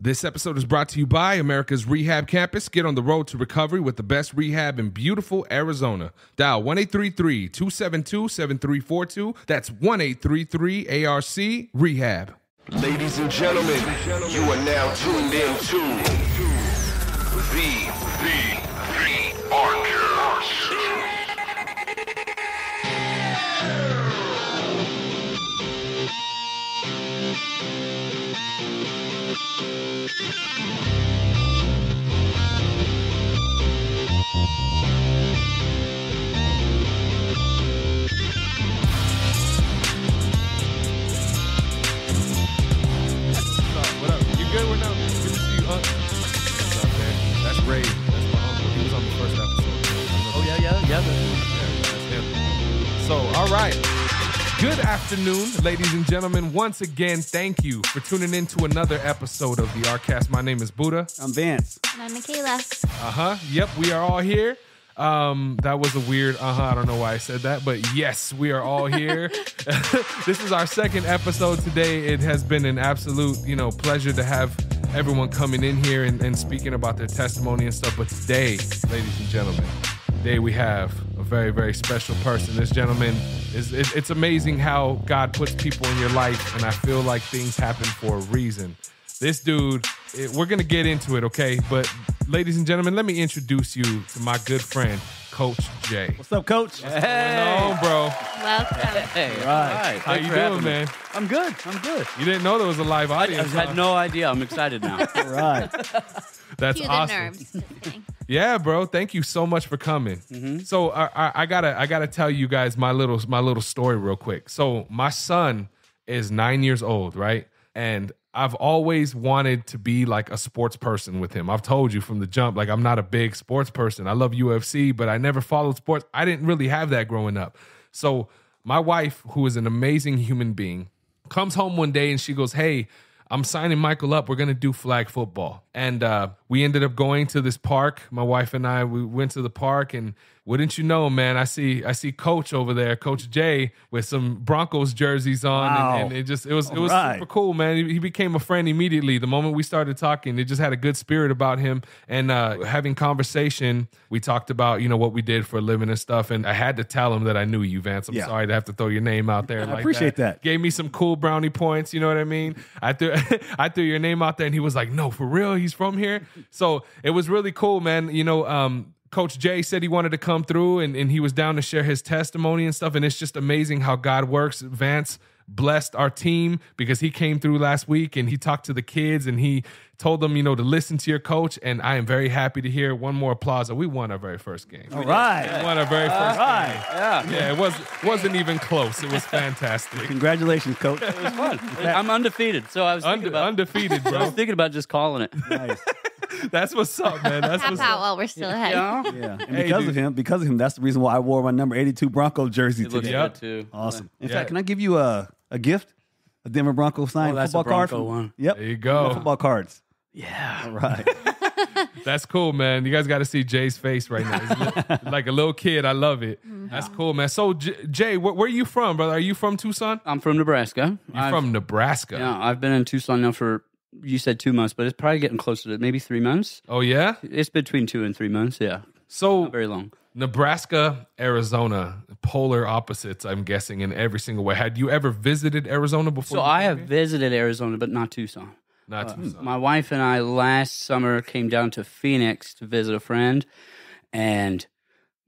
This episode is brought to you by Americas Rehab Campus. Get on the road to recovery with the best rehab in beautiful Arizona. Dial 1-833-272-7342. That's 1-833-ARC-REHAB. Ladies and gentlemen, you are now tuned in to the ARCast. What up? You good? We're now. Good to see you, Unc. What's up, man? That's Ray. That's my uncle. He was on the first episode. Oh, yeah. Yeah, that's him. So, all right. Good afternoon, ladies and gentlemen. Once again, thank you for tuning in to another episode of the ARCast. My name is Buddha. I'm Vance. And I'm Michaela. Yep, we are all here. That was a weird I don't know why I said that, but yes, we are all here. This is our second episode today. It has been an absolute, pleasure to have everyone coming in here and speaking about their testimony and stuff. But today, ladies and gentlemen, we have a very, very special person. This gentleman it's amazing how God puts people in your life, and I feel like things happen for a reason. This dude, we're going to get into it, okay? But ladies and gentlemen, let me introduce you to my good friend, Coach Jay. What's up, Coach? What's going on, bro? Welcome. Hey, right. How you doing, man? I'm good. You didn't know there was a live I audience. had no idea. I'm excited now. Right. That's Cue awesome. the nerves. Yeah, bro. Thank you so much for coming. Mm-hmm. So I gotta tell you guys my little story real quick. So my son is 9 years old, right? And I've always wanted to be like a sports person with him. I've told you from the jump, like I'm not a big sports person. I love UFC, but I never followed sports. I didn't really have that growing up. So my wife, who is an amazing human being, comes home one day and she goes, "Hey, I'm signing Michael up. We're going to do flag football." And we ended up going to this park. My wife and I, we went to the park, and wouldn't you know, man, I see Coach over there, Coach Jay, with some Broncos jerseys on. Wow. And it was right. super cool, man. He became a friend immediately. The moment we started talking, it just had a good spirit about him. And having conversation, we talked about, what we did for a living and stuff. And I had to tell him that I knew you, Vance. I'm sorry to have to throw your name out there. I appreciate that. Gave me some cool brownie points, you know what I mean? I threw your name out there, and he was like, "No, for real, he's from here." So it was really cool, man. Coach Jay said he wanted to come through, and he was down to share his testimony and stuff. And it's just amazing how God works. Vance blessed our team because he came through last week and he talked to the kids and he told them, to listen to your coach. And I am very happy to hear one more applause. We won our very first game. All right. We won our very first game. Yeah. It wasn't even close. It was fantastic. Congratulations, Coach. It was fun. I'm undefeated, so I was thinking about Undefeated, I was bro. thinking about just calling it. Nice. That's what's up, man. That's Tap what's out up. while we're still ahead. Yeah. And Hey, because of him, that's the reason why I wore my number 82 Bronco jersey It looks today. good too. Awesome. In Yeah. fact, can I give you a gift? A Denver Bronco signed that's football a card? Bronco one. Yep. There you go. Football cards. Yeah. All right. That's cool, man. You guys got to see Jay's face right now. He's like a little kid. I love it. That's cool, man. So, Jay, where are you from, brother? Are you from Tucson? I'm from Nebraska. You're from Nebraska. Yeah, I've been in Tucson now for, you said 2 months, but it's probably getting closer to maybe 3 months. Oh, yeah? It's between 2 and 3 months, yeah. So, Not very long. Nebraska, Arizona, polar opposites, I'm guessing, in every single way. Had you ever visited Arizona before? So I have visited Arizona, but not Tucson. Not Tucson. My wife and I last summer came down to Phoenix to visit a friend, and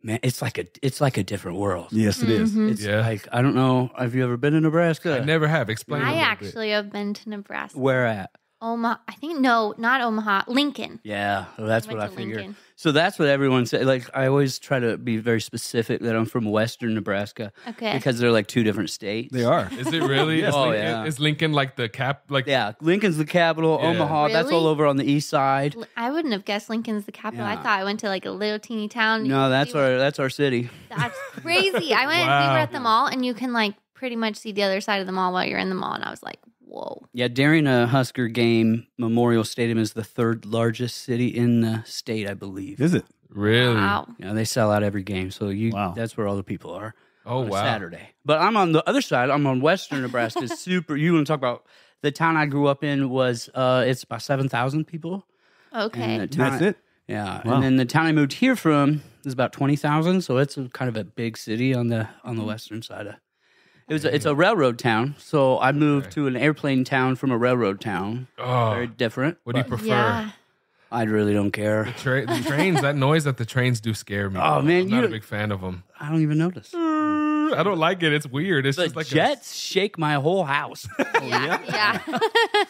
man, it's like a different world. Yes, it is. It's Yeah. like, I don't know, have you ever been to Nebraska? I never have. Explain a I little bit. actually have been to Nebraska. Where at? Omaha. I think, no, not Omaha. Lincoln. Yeah, well, that's Went what I to figured. Lincoln. So that's what everyone said. Like, I always try to be very specific that I'm from Western Nebraska. Okay. Because they're like two different states. They are. Is it really? Yes. Is Oh, Lincoln, yeah. Is Lincoln like the cap? Like, Yeah, Lincoln's the capital. Yeah. Omaha, that's Really? all over on the east side. I wouldn't have guessed Lincoln's the capital. I Yeah. thought I went to like a little teeny town. No, that's our city. That's crazy. I went. Wow. We were at the mall, and you can like pretty much see the other side of the mall while you're in the mall. And I was like, whoa. Yeah, during a Husker game, Memorial Stadium is the third largest city in the state, I believe. Is it? really? Wow. Yeah, they sell out every game, so Wow. that's where all the people are. Oh, on a wow. Saturday. But I'm on the other side. I'm on Western Nebraska. Super. You want to talk about the town I grew up in was it's about 7,000 people. Okay. And the town- That's it. Yeah, Wow. and then the town I moved here from is about 20,000, so it's kind of a big city on the western side of. It's a railroad town, so I moved to an airplane town from a railroad town. Oh, Very different. what do you but prefer? Yeah. I really don't care. The trains, that noise that the trains do scare me. Oh, man, I'm not a you- big fan of them. I don't even notice. I don't like it. It's weird. It's The just like jets shake my whole house. Yeah.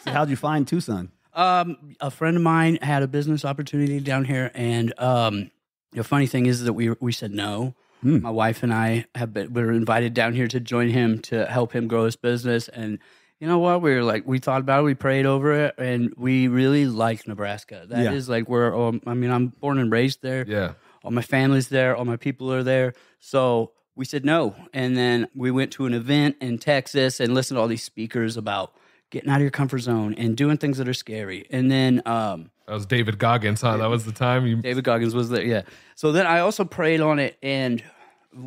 So how'd you find Tucson? A friend of mine had a business opportunity down here, and the funny thing is that we said no. My wife and I were invited down here to join him to help him grow his business, and you know what? We thought about it, we prayed over it, and we really like Nebraska. That is like where I'm born and raised there. Yeah. All my family's there, all my people are there. So we said no, and then we went to an event in Texas and listened to all these speakers about getting out of your comfort zone and doing things that are scary. And then That was David Goggins, huh? That was the time you. David Goggins was there, yeah. So then I also prayed on it, and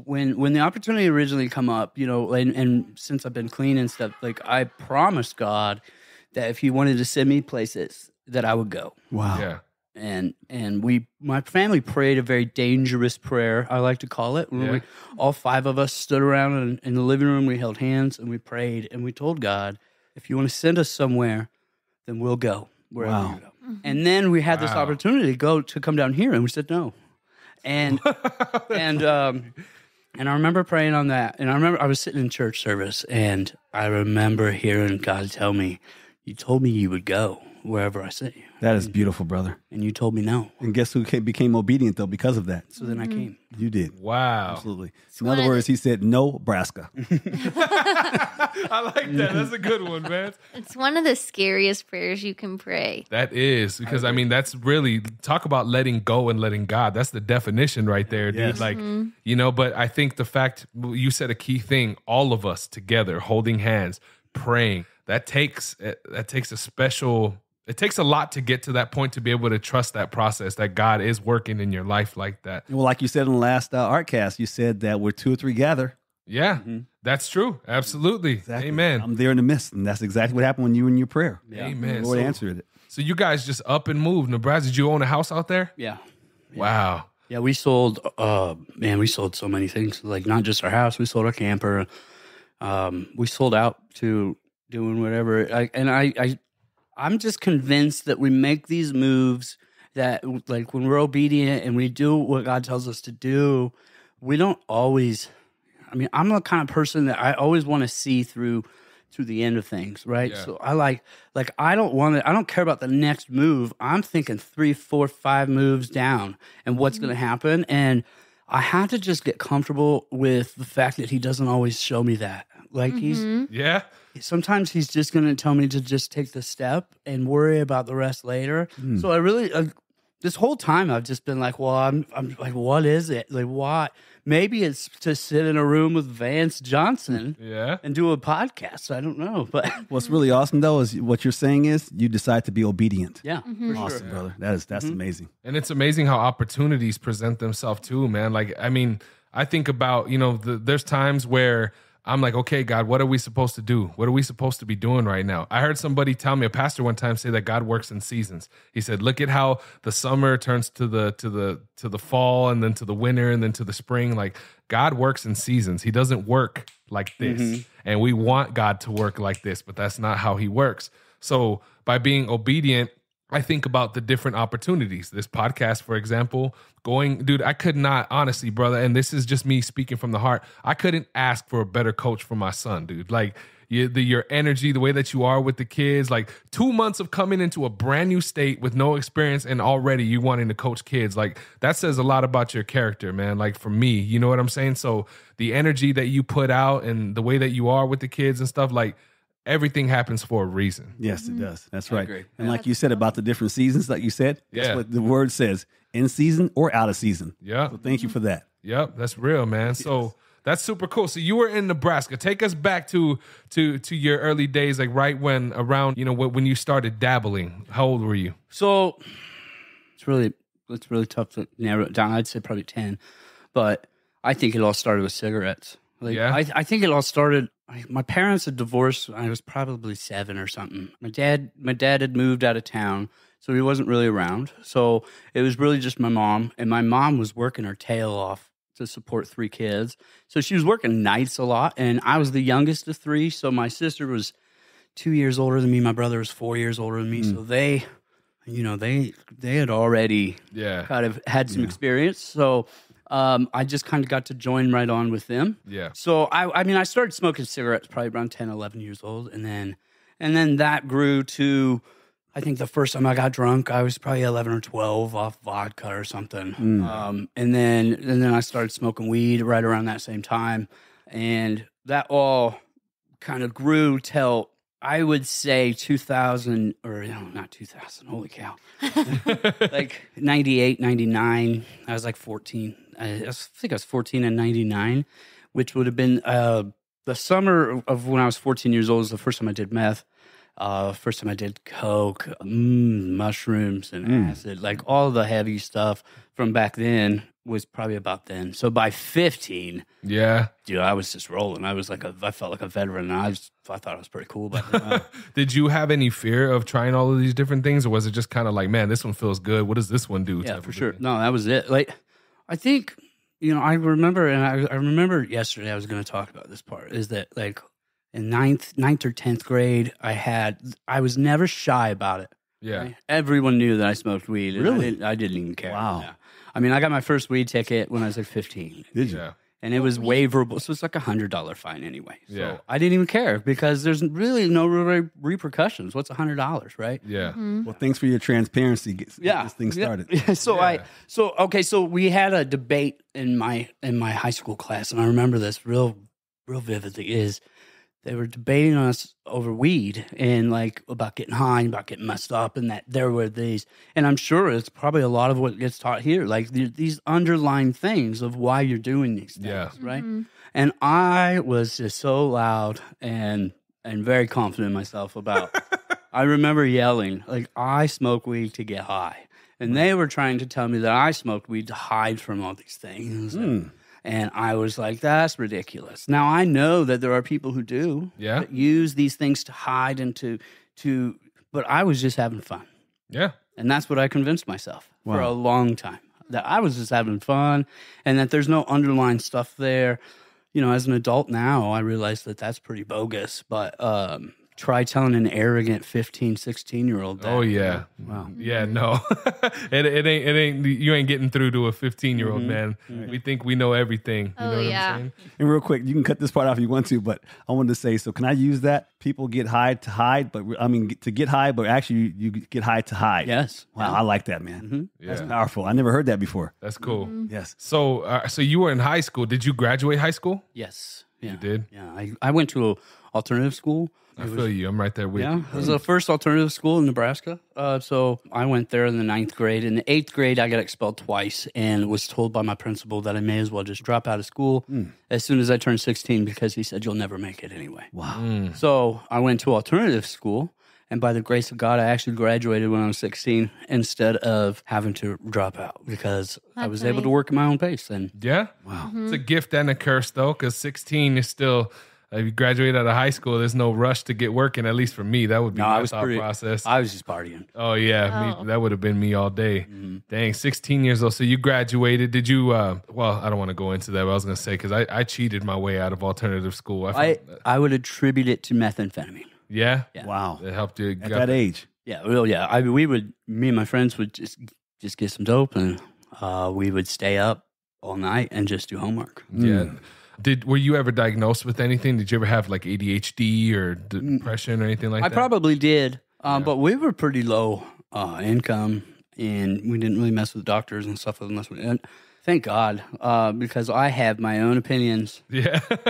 when the opportunity originally come up, you know, and since I've been clean and stuff, like I promised God that if He wanted to send me places, that I would go. Wow. Yeah. And my family prayed a very dangerous prayer, I like to call it. Yeah. All 5 of us stood around in the living room, we held hands and we prayed and we told God, if you want to send us somewhere, then we'll go wherever Wow. you go. And then we had this Wow. opportunity to come down here, and we said no. And and I remember praying on that, and I remember I was sitting in church service, and I remember hearing God tell me, "You told me you would go wherever I sent you, That is beautiful, brother. and you told me no." And guess who became obedient, though, because of that? So then I came. You did. Wow. Absolutely. In one other of words, he said, no, Nebraska. I like that. That's a good one, man. It's one of the scariest prayers you can pray. That is because I mean that's really talk about letting go and letting God. That's the definition right there, dude. Yes. Like you know, but I think the fact you said a key thing, all of us together, holding hands, praying, that takes a special. It takes a lot to get to that point to be able to trust that process that God is working in your life like that. Well, like you said in the last ARCast, you said that where 2 or 3 gather. Yeah, that's true. Absolutely. Exactly. Amen. I'm there in the midst. And that's exactly what happened when you were in your prayer. Amen. The Lord So- answered it. So you guys just up and moved. Nebraska, did you own a house out there? Yeah. Wow. Yeah, we sold. We sold so many things. Like not just our house, we sold our camper. We sold out to doing whatever. I'm just convinced that we make these moves that, like, when we're obedient and we do what God tells us to do, we don't always. I mean, I'm the kind of person that I always want to see through the end of things, right? Yeah. So I I don't care about the next move. I'm thinking 3, 4, 5 moves down and what's going to happen. And I have to just get comfortable with the fact that He doesn't always show me that. Like Yeah. sometimes He's just going to tell me to just take the step and worry about the rest later. So I really, this whole time I've just been like, well, I'm like, what is it? Like, what? Maybe it's to sit in a room with Vance Johnson Yeah. and do a podcast. I don't know, but What's really awesome, though, is what you're saying is you decide to be obedient. yeah, for Awesome, sure. brother. That's amazing. And it's amazing how opportunities present themselves too, man. Like, I mean, I think about, you know, there's times where I'm like, okay, God, what are we supposed to do? What are we supposed to be doing right now? I heard somebody tell me, a pastor one time say that God works in seasons. He said, look at how the summer turns to the fall and then to the winter and then to the spring. Like God works in seasons. He doesn't work like this. And we want God to work like this, but that's not how He works. So by being obedient, I think about the different opportunities. This podcast, for example, dude, I could not, honestly, brother, and this is just me speaking from the heart, I couldn't ask for a better coach for my son, dude. Like, your energy, the way that you are with the kids, like 2 months of coming into a brand new state with no experience and already you wanting to coach kids, like that says a lot about your character, man. Like for me, you know what I'm saying? So the energy that you put out and the way that you are with the kids and stuff, like everything happens for a reason. Yes, it does. That's right. agree. And like you said about the different seasons, like you said, that's Yeah. what the word says, in season or out of season. Yeah. So thank you for that. Yep, that's real, man. So that's super cool. So you were in Nebraska. Take us back to your early days, like right when around, you know, when you started dabbling. How old were you? So it's really tough to narrow it down. I'd say probably 10, but I think it all started with cigarettes. Like, Yeah? I think it all started my parents had divorced when I was probably 7 or something. My dad had moved out of town, so he wasn't really around. So it was really just my mom, and my mom was working her tail off to support 3 kids. So she was working nights a lot, and I was the youngest of 3. So my sister was 2 years older than me. My brother was 4 years older than me. So they had already kind of had some experience. So I just kind of got to join right on with them. Yeah. So I started smoking cigarettes probably around 10, 11 years old. And then that grew to, I think the first time I got drunk, I was probably 11 or 12 off vodka or something. And then I started smoking weed right around that same time. And that all kind of grew till I would say 2000, or not 2000, holy cow. Like 98, 99, I was like 14. I think I was 14 in 99, which would have been the summer of when I was 14 years old was the first time I did meth. First time I did coke, mushrooms and acid, like all the heavy stuff from back then was probably about then. So by 15, dude, I was just rolling. I felt like a veteran. And I thought I was pretty cool back then. Did you have any fear of trying all of these different things, or was it just kind of like, man, this one feels good? What does this one do? Yeah, for sure. Thing? No, that was it. Like, I think, I remember, and I remember yesterday I was going to talk about this part, is that like in ninth or 10th grade, I was never shy about it. Yeah. Right? Everyone knew that I smoked weed. Really? I didn't even care. Wow. Yeah. I mean, I got my first weed ticket when I was like 15. Did you? Yeah. And it was waiverable. So it's like $100 fine anyway. So Yeah. I didn't even care because there's really no repercussions. What's Yeah. $100, right? Well, thanks for your transparency. Get this thing started. Yeah. So we had a debate in my high school class, and I remember this real vividly. Is they were debating us over weed and like about getting high and about getting messed up, and that there were these, and I'm sure it's probably a lot of what gets taught here, like these underlying things of why you're doing these things, right? And I was just so loud and very confident in myself about. I remember yelling like, I smoke weed to get high, and they were trying to tell me that I smoked weed to hide from all these things. And I was like, that's ridiculous. Now, I know that there are people who do that use these things to hide and to, but I was just having fun. Yeah. And that's what I convinced myself for a long time, that I was just having fun and that there's no underlying stuff there. As an adult now, I realize that that's pretty bogus, but try telling an arrogant 15, 16-year-old that. Oh, yeah. Wow. Yeah, no. it ain't, you ain't getting through to a 15-year-old, man. We think we know everything. You know what I'm saying? And real quick, you can cut this part off if you want to, but I wanted to say, so can I use that? People get high to hide, to get high, but actually you get high to hide. Yes. Wow, I like that, man. Yeah. That's powerful. I never heard that before. That's cool. Yes. So you were in high school. Did you graduate high school? Yes. Yeah. You did? Yeah. I went to an alternative school. I feel you. I'm right there with you. It was the first alternative school in Nebraska. So I went there in the 9th grade. In the 8th grade, I got expelled twice and was told by my principal that I may as well just drop out of school as soon as I turned 16 because he said, you'll never make it anyway. Wow. So I went to alternative school. And by the grace of God, I actually graduated when I was 16 instead of having to drop out because I was able to work at my own pace. And yeah? Wow. It's a gift and a curse, though, because 16 is still... If you graduate out of high school, there's no rush to get working. At least for me, that would be my thought process. I was just partying. Oh, yeah. Me, that would have been me all day. Dang, 16 years old. So you graduated. Did you, well, I don't want to go into that, but I was going to say, because I cheated my way out of alternative school. I would attribute it to methamphetamine. Yeah? Wow. It helped you. At that age. Yeah, well, yeah. Me and my friends would just get some dope, and we would stay up all night and just do homework. Yeah. Were you ever diagnosed with anything? Did you ever have like ADHD or depression or anything like that? I probably did, but we were pretty low income, and we didn't really mess with doctors and stuff unless we. And thank God, because I have my own opinions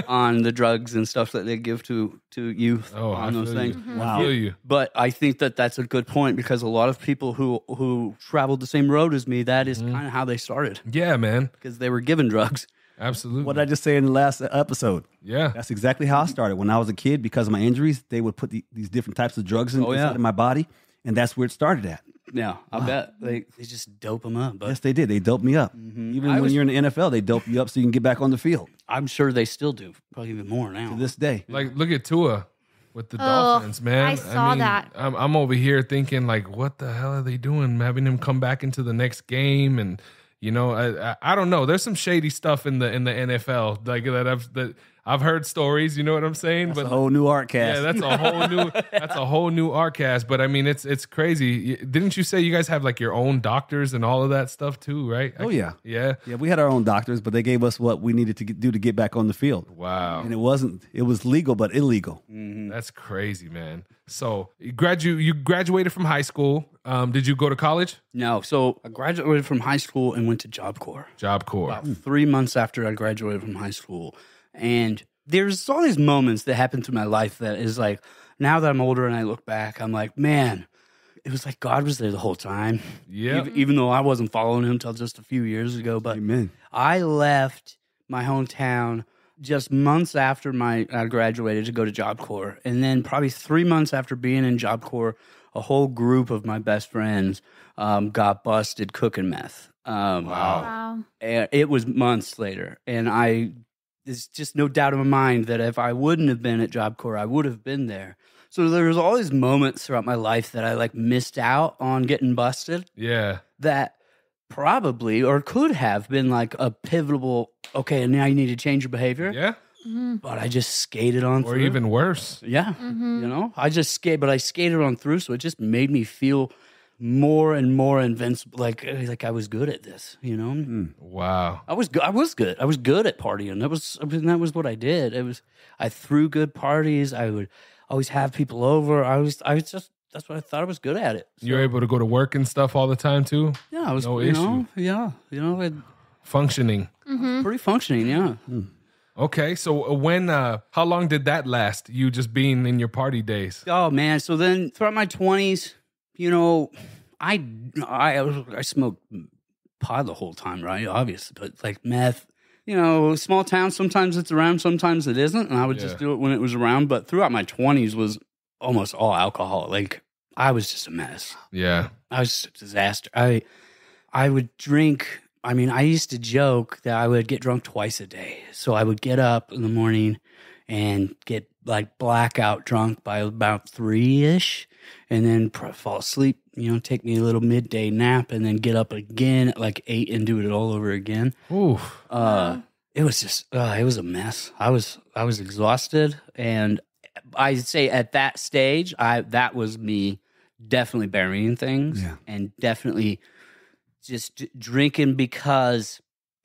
on the drugs and stuff that they give to youth on those things. Wow. I feel you. But I think that that's a good point because a lot of people who traveled the same road as me, that is kind of how they started. Yeah, man. Because they were given drugs. Absolutely. What did I just say in the last episode? Yeah. That's exactly how I started. When I was a kid, because of my injuries, they would put these different types of drugs inside of my body, and that's where it started at. Yeah, I bet they just dope them up. But Yes, they did. They doped me up. Even I when was- you're in the NFL, they dope you up so you can get back on the field I'm sure they still do, probably even more now. to this day. Like, look at Tua with the Oh, Dolphins, man. I saw that. I'm over here thinking, like, what the hell are they doing? Having him come back into the next game, and I don't know. There's some shady stuff in the NFL, like that I've heard stories. You know what I'm saying? That's a whole new ARCast. yeah, that's a whole new ARCast. But I mean, it's crazy. Didn't you say you guys have like your own doctors and all of that stuff too, right? Oh, yeah. Yeah. Yeah, we had our own doctors, but they gave us what we needed to do to get back on the field. Wow. And it was legal, but illegal. That's crazy, man. So you graduated from high school. Did you go to college? No, so I graduated from high school and went to Job Corps. Job Corps. About 3 months after I graduated from high school. And there's all these moments that happen through my life that is like, now that I'm older and I look back, I'm like, man, it was like God was there the whole time. Yeah. Even though I wasn't following him until just a few years ago. But Amen. I left my hometown just months after I graduated to go to Job Corps. And then probably 3 months after being in Job Corps, a whole group of my best friends got busted cooking meth. Wow. And it was months later. And there's just no doubt in my mind that if I wouldn't have been at Job Corps, I would have been there. So there was all these moments throughout my life that I like missed out on getting busted Yeah. that probably or could have been like a pivotal, okay, and now you need to change your behavior. Yeah. But I just skated on Or through. even worse. Yeah. You know, I skated on through. So it just made me feel more and more invincible. Like I was good at this, you know? Wow. I was good. I was good at partying. That was what I did. I threw good parties. I would always have people over. That's what I thought I was good at it. So, You're able to go to work and stuff all the time too? yeah, I was, no you issue. know, yeah, you know, Functioning. pretty functioning. Yeah. Okay. So how long did that last? You just being in your party days? Oh man. So then throughout my 20s, you know, I smoked pot the whole time, right? Obviously, but like meth, you know, small town, sometimes it's around, sometimes it isn't. And I would just do it when it was around. But throughout my 20s was almost all alcohol. Like I was just a mess. Yeah. I was just a disaster. I would drink. I mean, I used to joke that I would get drunk twice a day. So I would get up in the morning and get like blackout drunk by about 3-ish and then fall asleep, you know, take me a little midday nap and then get up again at like 8 and do it all over again. Oof. It was just, it was a mess. I was exhausted. And I'd say at that stage, that was me definitely burying things and definitely just drinking because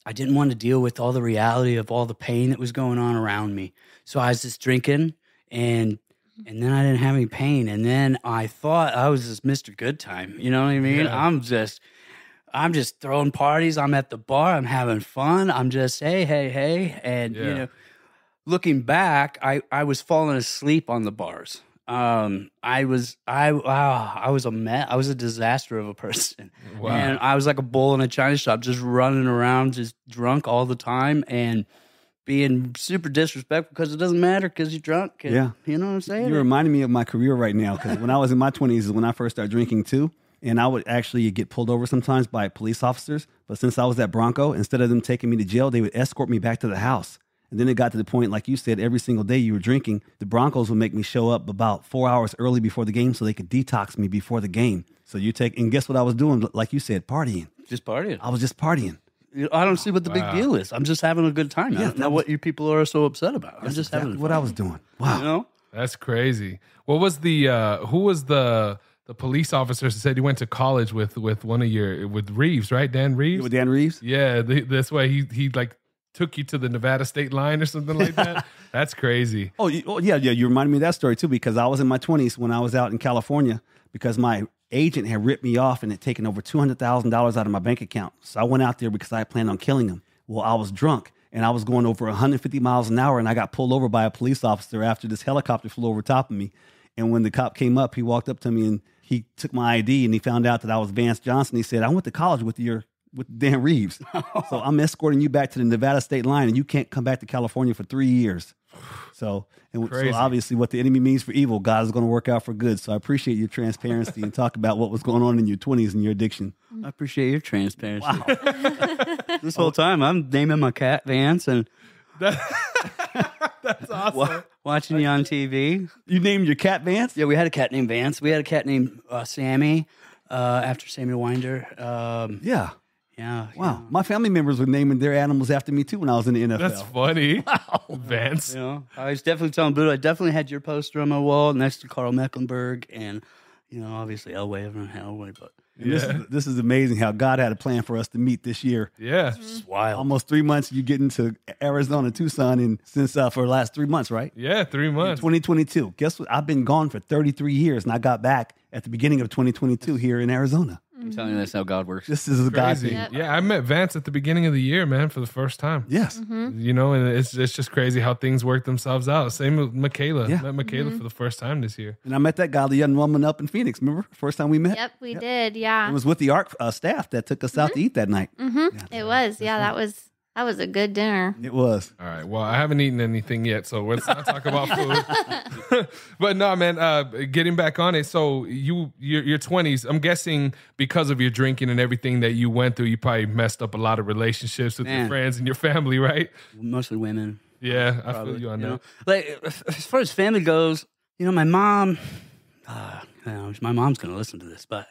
I didn't want to deal with all the reality of all the pain that was going on around me. So I was just drinking and then I didn't have any pain. And then I thought I was just Mr. Good Time. You know what I mean? Yeah. I'm just throwing parties. I'm at the bar. I'm having fun. I'm just, hey. And, you know, looking back, I was falling asleep on the bars. I was a mess. I was a disaster of a person. Wow. And I was like a bull in a china shop, just running around, just drunk all the time and being super disrespectful because it doesn't matter because you're drunk. And, Yeah. You know what I'm saying? You're reminding me of my career right now because when I was in my 20s is when I first started drinking too. And I would actually get pulled over sometimes by police officers. But since I was at Bronco, instead of them taking me to jail, they would escort me back to the house. And then it got to the point, like you said, every single day you were drinking, the Broncos would make me show up about 4 hours early before the game so they could detox me before the game. So and guess what I was doing? Like you said, partying. Just partying. I was just partying. I don't see what the big deal is. I'm just having a good time. I don't know what you people are so upset about. I'm just having what I was doing. Wow. You know? That's crazy. What was who was the police officers that said you went to college with one of with Reeves, right? Dan Reeves? With Dan Reeves? Yeah, that's why he like took you to the Nevada state line or something like that. That's crazy. Oh, yeah. You reminded me of that story too because I was in my 20s when I was out in California because my agent had ripped me off and had taken over $200,000 out of my bank account. So I went out there because I planned on killing him. Well, I was drunk and I was going over 150 miles an hour and I got pulled over by a police officer after this helicopter flew over top of me. And when the cop came up, he walked up to me and he took my ID and he found out that I was Vance Johnson. He said, I went to college with Dan Reeves. So I'm escorting you back to the Nevada state line and you can't come back to California for 3 years. So, Crazy. so obviously what the enemy means for evil, God is going to work out for good. So I appreciate your transparency and talk about what was going on in your 20s and your addiction. I appreciate your transparency. Wow. This whole time, I'm naming my cat Vance and That's awesome. watching you on TV. You named your cat Vance? Yeah, we had a cat named Vance. We had a cat named Sammy after Sammy Winder. Yeah. Yeah. Wow. My family members were naming their animals after me too when I was in the NFL. That's funny. Wow. Vance. You know, I was definitely telling Buddha, I definitely had your poster on my wall next to Carl Mecklenburg and, obviously Elway and Elway. But And this is amazing how God had a plan for us to meet this year. Yeah. it's wild. Almost 3 months, you get into Arizona, Tucson, and since for the last 3 months, right? Yeah, 3 months. 2022. Guess what? I've been gone for 33 years, and I got back at the beginning of 2022 here in Arizona. I'm telling you, that's how God works. This is a God Crazy. thing. Yep. Yeah, I met Vance at the beginning of the year, man, for the first time. Yes. And it's just crazy how things work themselves out. Same with Michaela. Yeah. Met Michaela for the first time this year. And I met that godly young woman up in Phoenix. Remember? First time we met? Yep, we did. Yeah. It was with the ARC staff that took us out to eat that night. It was. Yeah, that was a good dinner. It was. All right. Well, I haven't eaten anything yet, so let's not talk about food. But no, man. Getting back on it. So your 20s. I'm guessing because of your drinking and everything that you went through, you probably messed up a lot of relationships with your Man. friends and your family, right? Mostly women. Yeah, I Probably, feel you on you that. know? Like, as far as family goes, my mom, my mom's going to listen to this, but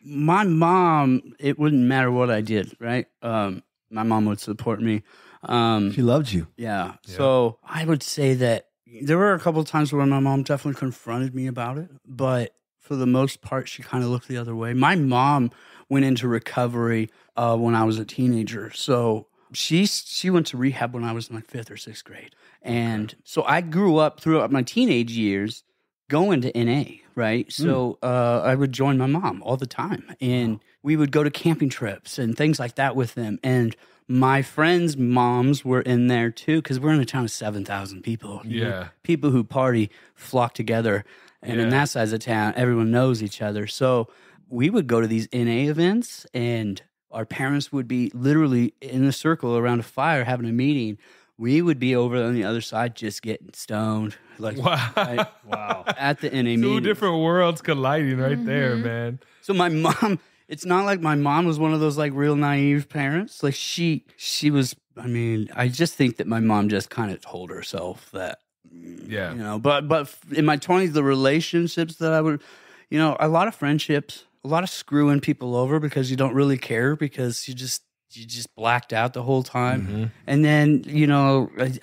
my mom, it wouldn't matter what I did, right? My mom would support me. She loved you. Yeah. So I would say that there were a couple of times where my mom definitely confronted me about it, but for the most part, she kind of looked the other way. My mom went into recovery when I was a teenager. So she went to rehab when I was in like 5th or 6th grade. And so I grew up throughout my teenage years going to NA, right? So I would join my mom all the time. And we would go to camping trips and things like that with them. And my friends' moms were in there too, because we're in a town of 7,000 people. You know, Yeah. people who party flock together. And in that size of town, everyone knows each other. So we would go to these NA events, and our parents would be literally in a circle around a fire having a meeting. We would be over on the other side just getting stoned. Like, Wow. wow. At the NA Two meeting. different worlds colliding right there, man. So my mom, it's not like my mom was one of those like real naive parents. Like she was, I just think that my mom just kind of told herself that, Yeah. but in my 20s, the relationships that I would, a lot of friendships, a lot of screwing people over because you don't really care because you just blacked out the whole time. And then,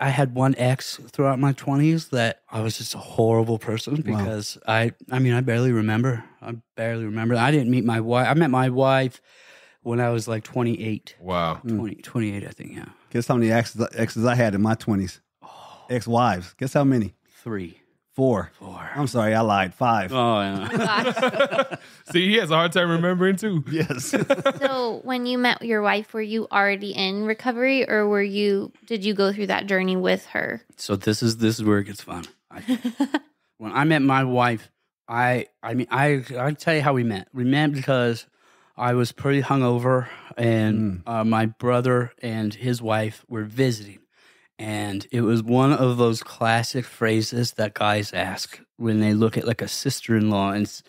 I had one ex throughout my 20s that I was just a horrible person because I barely remember. I didn't meet my wife. I met my wife when I was like 28. Wow. 28, I think, yeah. Guess how many exes I had in my 20s? Ex-wives. Guess how many? 3. 4. I'm sorry, I lied. 5. Oh, yeah. See, he has a hard time remembering too. Yes. So when you met your wife, were you already in recovery, or did you go through that journey with her? So this is where it gets fun. When I met my wife, I tell you how we met. We met because I was pretty hungover, and my brother and his wife were visiting. And it was one of those classic phrases that guys ask when they look at like a sister-in-law and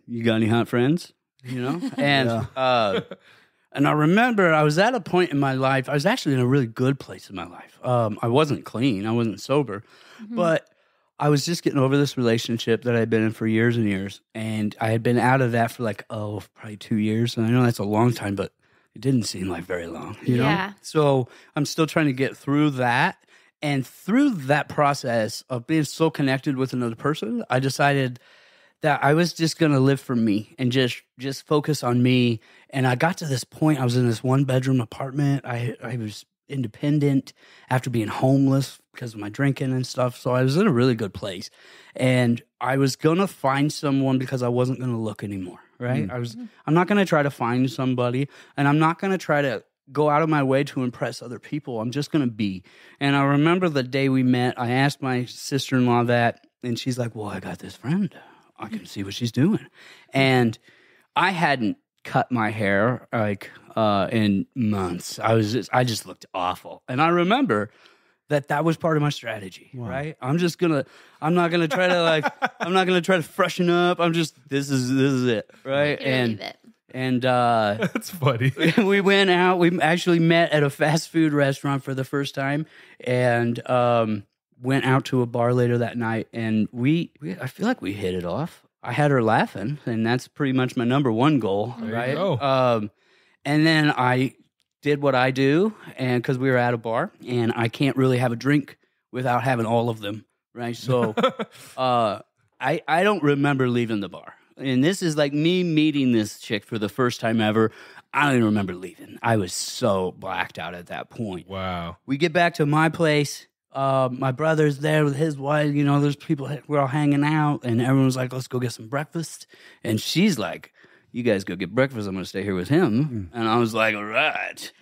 you got any hot friends? And and I remember I was at a point in my life, I was actually in a really good place in my life. I wasn't clean, I wasn't sober, but I was just getting over this relationship that I had been in for years and years. And I had been out of that for like, probably 2 years. And I know that's a long time, but it didn't seem like very long, you know? Yeah. So I'm still trying to get through that. And through that process of being so connected with another person, I decided that I was just going to live for me and just focus on me. And I got to this point, I was in this 1-bedroom apartment. I was independent after being homeless because of my drinking and stuff. So I was in a really good place. And I was going to find someone because I wasn't going to look anymore, right? I'm not going to try to find somebody, and I'm not going to try to go out of my way to impress other people. I'm just going to be. And I remember the day we met, I asked my sister-in-law that, and she's like, well, I got this friend. I can see what she's doing. And I hadn't cut my hair like in months. I just looked awful. And I remember that was part of my strategy, right? I'm not gonna try to freshen up. This is it, right? And That's funny. we went out. We actually met at a fast food restaurant for the first time, and went out to a bar later that night. And I feel like we hit it off. I had her laughing, and that's pretty much my number one goal, right? And then I did what I do, and because we were at a bar, and I can't really have a drink without having all of them, right? So I don't remember leaving the bar. And this is like me meeting this chick for the first time ever. I don't even remember leaving. I was so blacked out at that point. Wow. We get back to my place. My brother's there with his wife. You know, there's people, we're all hanging out, and everyone's like, let's go get some breakfast. And she's like, you guys go get breakfast. I'm going to stay here with him. And I was like, all right.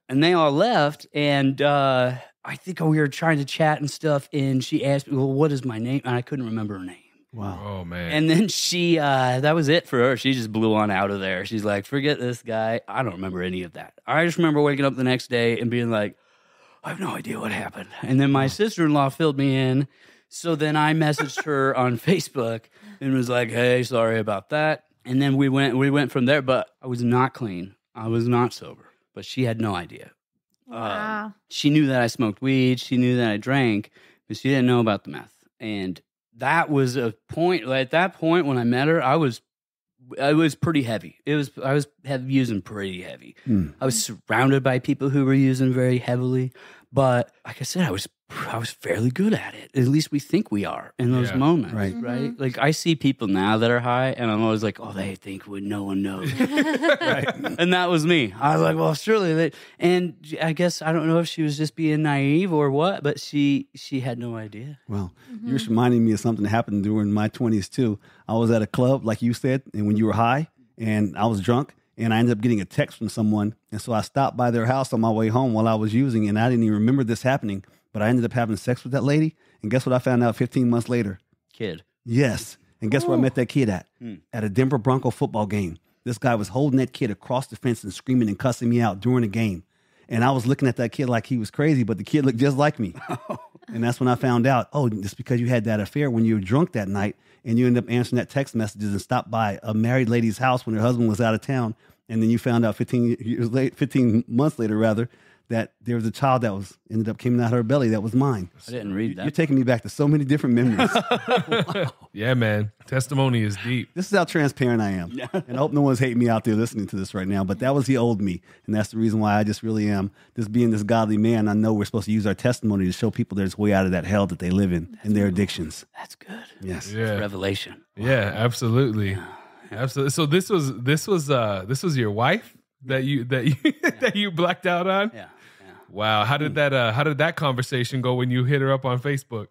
And they all left. And I think we were trying to chat and stuff. And she asked me, well, what is my name? And I couldn't remember her name. Wow. Oh, man. And then she, that was it for her. She just blew on out of there. She's like, forget this guy. I don't remember any of that. I just remember waking up the next day and being like, I have no idea what happened. And then my sister-in-law filled me in. So then I messaged her on Facebook and was like, hey, sorry about that. And then we went from there, but I was not clean. I was not sober, but she had no idea. Wow. She knew that I smoked weed. She knew that I drank, but she didn't know about the meth. And that was a point. Like, at that point when I met her, I was pretty heavy. I was using pretty heavy. I was surrounded by people who were using very heavily, but like I said, I was fairly good at it. At least we think we are in those moments, right? Like I see people now that are high, and I'm always like, oh, they think no one knows, right? And that was me. I was like, well, surely they. And I guess I don't know if she was just being naive or what, but she had no idea. Well, you're just reminding me of something that happened during my 20s too. I was at a club, like you said, and when you were high, and I was drunk, and I ended up getting a text from someone, and so I stopped by their house on my way home while I was using, and I didn't even remember this happening, but I ended up having sex with that lady, and guess what I found out 15 months later? Kid. Yes, and guess where I met that kid at? At a Denver Bronco football game. This guy was holding that kid across the fence and screaming and cussing me out during the game, and I was looking at that kid like he was crazy, but the kid looked just like me. And that's when I found out, oh, it's because you had that affair when you were drunk that night, and you ended up answering that text messages and stopped by a married lady's house when her husband was out of town. And then you found out 15 months later, rather, that there was a child that ended up coming out of her belly that was mine. I didn't read that. You're taking me back to so many different memories. Yeah, man. Testimony is deep. This is how transparent I am. And I hope no one's hating me out there listening to this right now, but that was the old me. And that's the reason why I just really am, just being this godly man. I know we're supposed to use our testimony to show people there's a way out of that hell that they live in and their addictions. That's good. Yes. Yeah. It's revelation. Yeah, absolutely. Absolutely. So this was your wife that you that you blacked out on? Yeah. Wow. How did that conversation go when you hit her up on Facebook?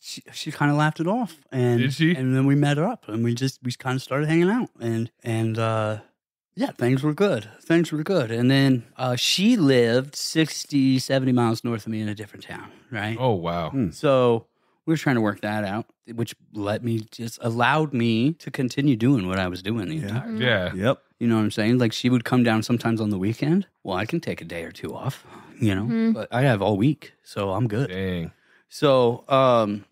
She kind of laughed it off, and did she? And then we met her up, and we kind of started hanging out, and yeah, things were good. And then she lived 60, 70 miles north of me in a different town, right? Oh, wow. So we were trying to work that out, which allowed me to continue doing what I was doing the entire time. Yeah. Yep. You know what I'm saying? Like, she would come down sometimes on the weekend. Well, I can take a day or two off, you know, but I have all week, so I'm good. Dang. So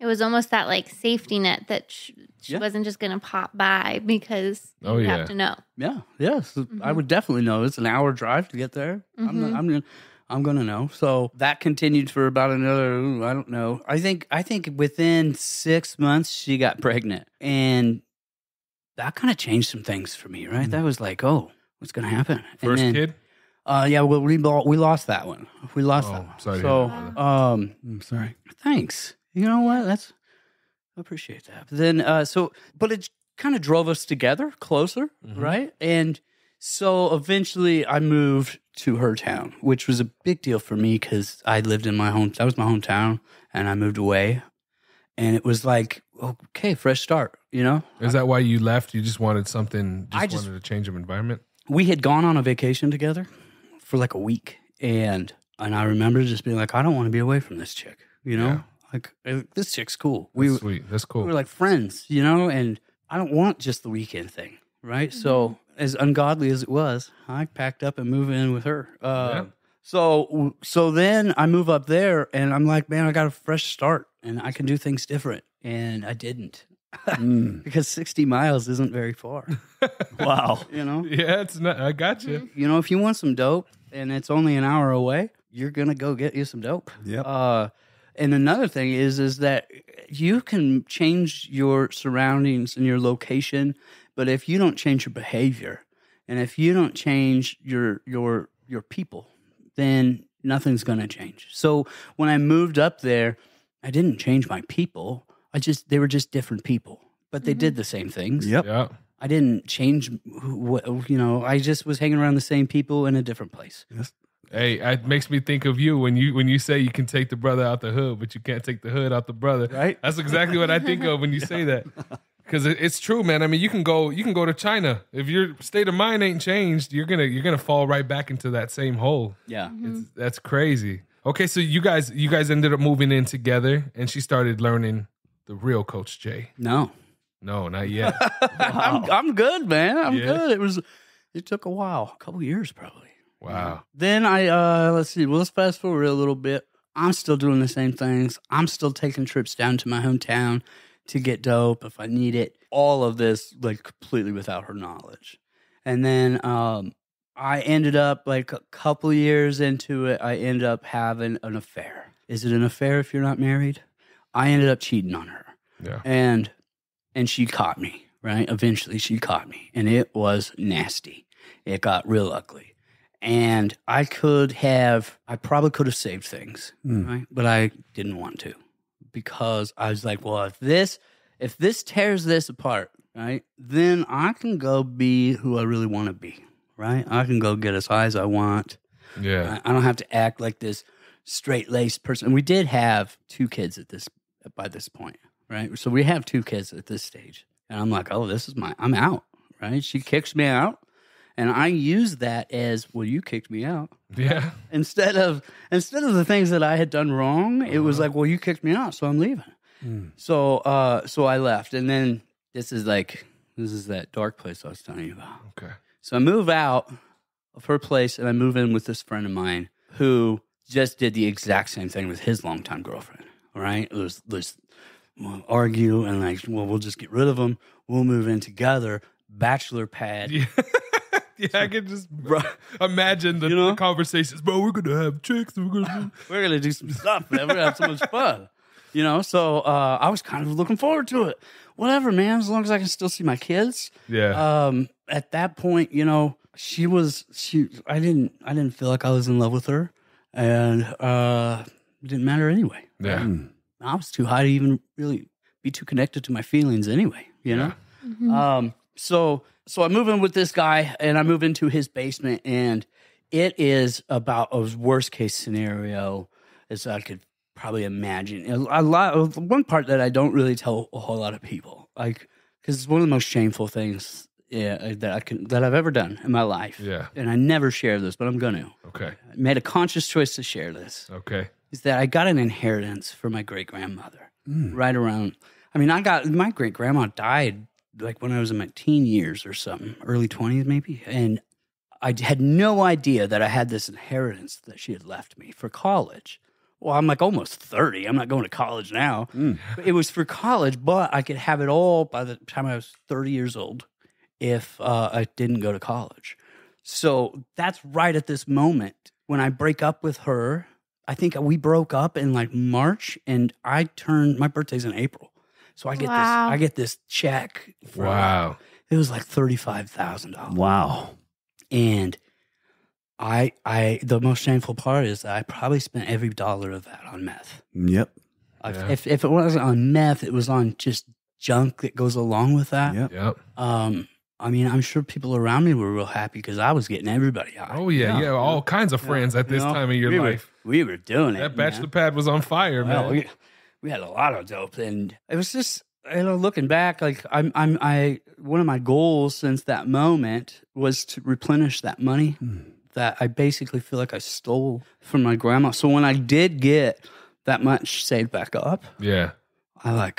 it was almost that like safety net that she wasn't just going to pop by because you have to know. Yeah. Yes. I would definitely know. It's an hour drive to get there. I'm gonna know. So that continued for about another, I don't know. I think within 6 months she got pregnant, and that kind of changed some things for me, right? That was like, oh, what's gonna happen? First kid? Yeah. Well, we lost that one. We lost that one. Sorry. So, I'm sorry. thanks. You know what? I appreciate that. But then, but it kind of drove us together closer, right? And so eventually I moved to her town, which was a big deal for me because I lived in that was my hometown, and I moved away. And it was like, okay, fresh start, you know? Is that why you left? You just wanted something, wanted a change of environment? We had gone on a vacation together for like a week. And I remember just being like, I don't want to be away from this chick, you know? Yeah. Like, this chick's cool. That's sweet. That's cool. We were like friends, you know? And I don't want just the weekend thing, right? So as ungodly as it was, I packed up and moved in with her. So then I move up there, and I'm like, man, I got a fresh start, and I can do things different. And I didn't. Because 60 miles isn't very far. Wow. You know? Yeah, it's not. I got you. You know, if you want some dope and it's only an hour away, you're going to go get you some dope. Yep. And another thing is that you can change your surroundings and your location, but if you don't change your behavior and if you don't change your people, then nothing's going to change. So when I moved up there, I didn't change my people. They were just different people, but they did the same things. Yep. Yeah. I didn't change, I just was hanging around the same people in a different place. Yes. Hey, it makes me think of you when you say you can take the brother out the hood, but you can't take the hood out the brother. Right. That's exactly what I think of when you say that. Because it's true, man. I mean, you can go to China. If your state of mind ain't changed, you're gonna fall right back into that same hole. Yeah. That's crazy. Okay, so you guys ended up moving in together, and she started learning the real Coach Jay. No. No, not yet. I'm good, man. I'm Yeah. good. It took a while, a couple years probably. Wow. Then let's see. Well, let's fast forward a little bit. I'm still doing the same things. I'm still taking trips down to my hometown to get dope if I need it. All of this, like, completely without her knowledge. And then I ended up, like, a couple years into it, I ended up having an affair. Is it an affair if you're not married? I ended up cheating on her. Yeah. And she caught me, right? Eventually she caught me, and it was nasty. It got real ugly. And I probably could have saved things, right? But I didn't want to, because I was like, well, if this tears this apart, right, then I can go be who I really want to be, right? I can go get as high as I want. Yeah. I don't have to act like this straight-laced person. And we did have 2 kids by this point, right? So we have 2 kids at this stage. And I'm like, oh, I'm out, right? She kicks me out. And I use that as, well, you kicked me out. Yeah. Instead of the things that I had done wrong, it was like, well, you kicked me out, so I'm leaving. So I left. And then this is that dark place I was telling you about. Okay. So I move out of her place and I move in with this friend of mine who just did the exact same thing with his longtime girlfriend. All right. We'll argue and like, well, we'll just get rid of them. We'll move in together. Bachelor pad. Yeah. Yeah, I can just imagine the conversations. Bro, we're gonna have chicks. We're gonna do some stuff, man. We're gonna have so much fun. So I was kind of looking forward to it. Whatever, man. As long as I can still see my kids. Yeah. At that point, I didn't feel like I was in love with her, and it didn't matter anyway. Yeah. I was too high to even really be too connected to my feelings anyway. So I move in with this guy, and I move into his basement, and it is about as worst case scenario as I could probably imagine. One part that I don't really tell a whole lot of people, like, because it's one of the most shameful things that I've ever done in my life. Yeah. And I never share this, but I'm gonna. Okay. I made a conscious choice to share this. Okay. Is that I got an inheritance from my great grandmother right around. I mean, my great grandma died like when I was in my teen years or something, early 20s maybe. And I had no idea that I had this inheritance that she had left me for college. Well, I'm like almost 30. I'm not going to college now. But it was for college, but I could have it all by the time I was 30 years old if I didn't go to college. So that's right at this moment when I break up with her. I think we broke up in like March, and my birthday's in April. So I get this check. Wow. It was like $35,000. Wow. And the most shameful part is that I probably spent every dollar of that on meth. Yep. If it wasn't on meth, it was on just junk that goes along with that. Yep. I mean, I'm sure people around me were real happy because I was getting everybody high. Oh, yeah. All kinds of friends at this time of your life. We were doing it. That bachelor pad was on fire, man. We had a lot of dope, and it was just, looking back, like one of my goals since that moment was to replenish that money that I basically feel like I stole from my grandma. So when I did get that much saved back up, yeah, I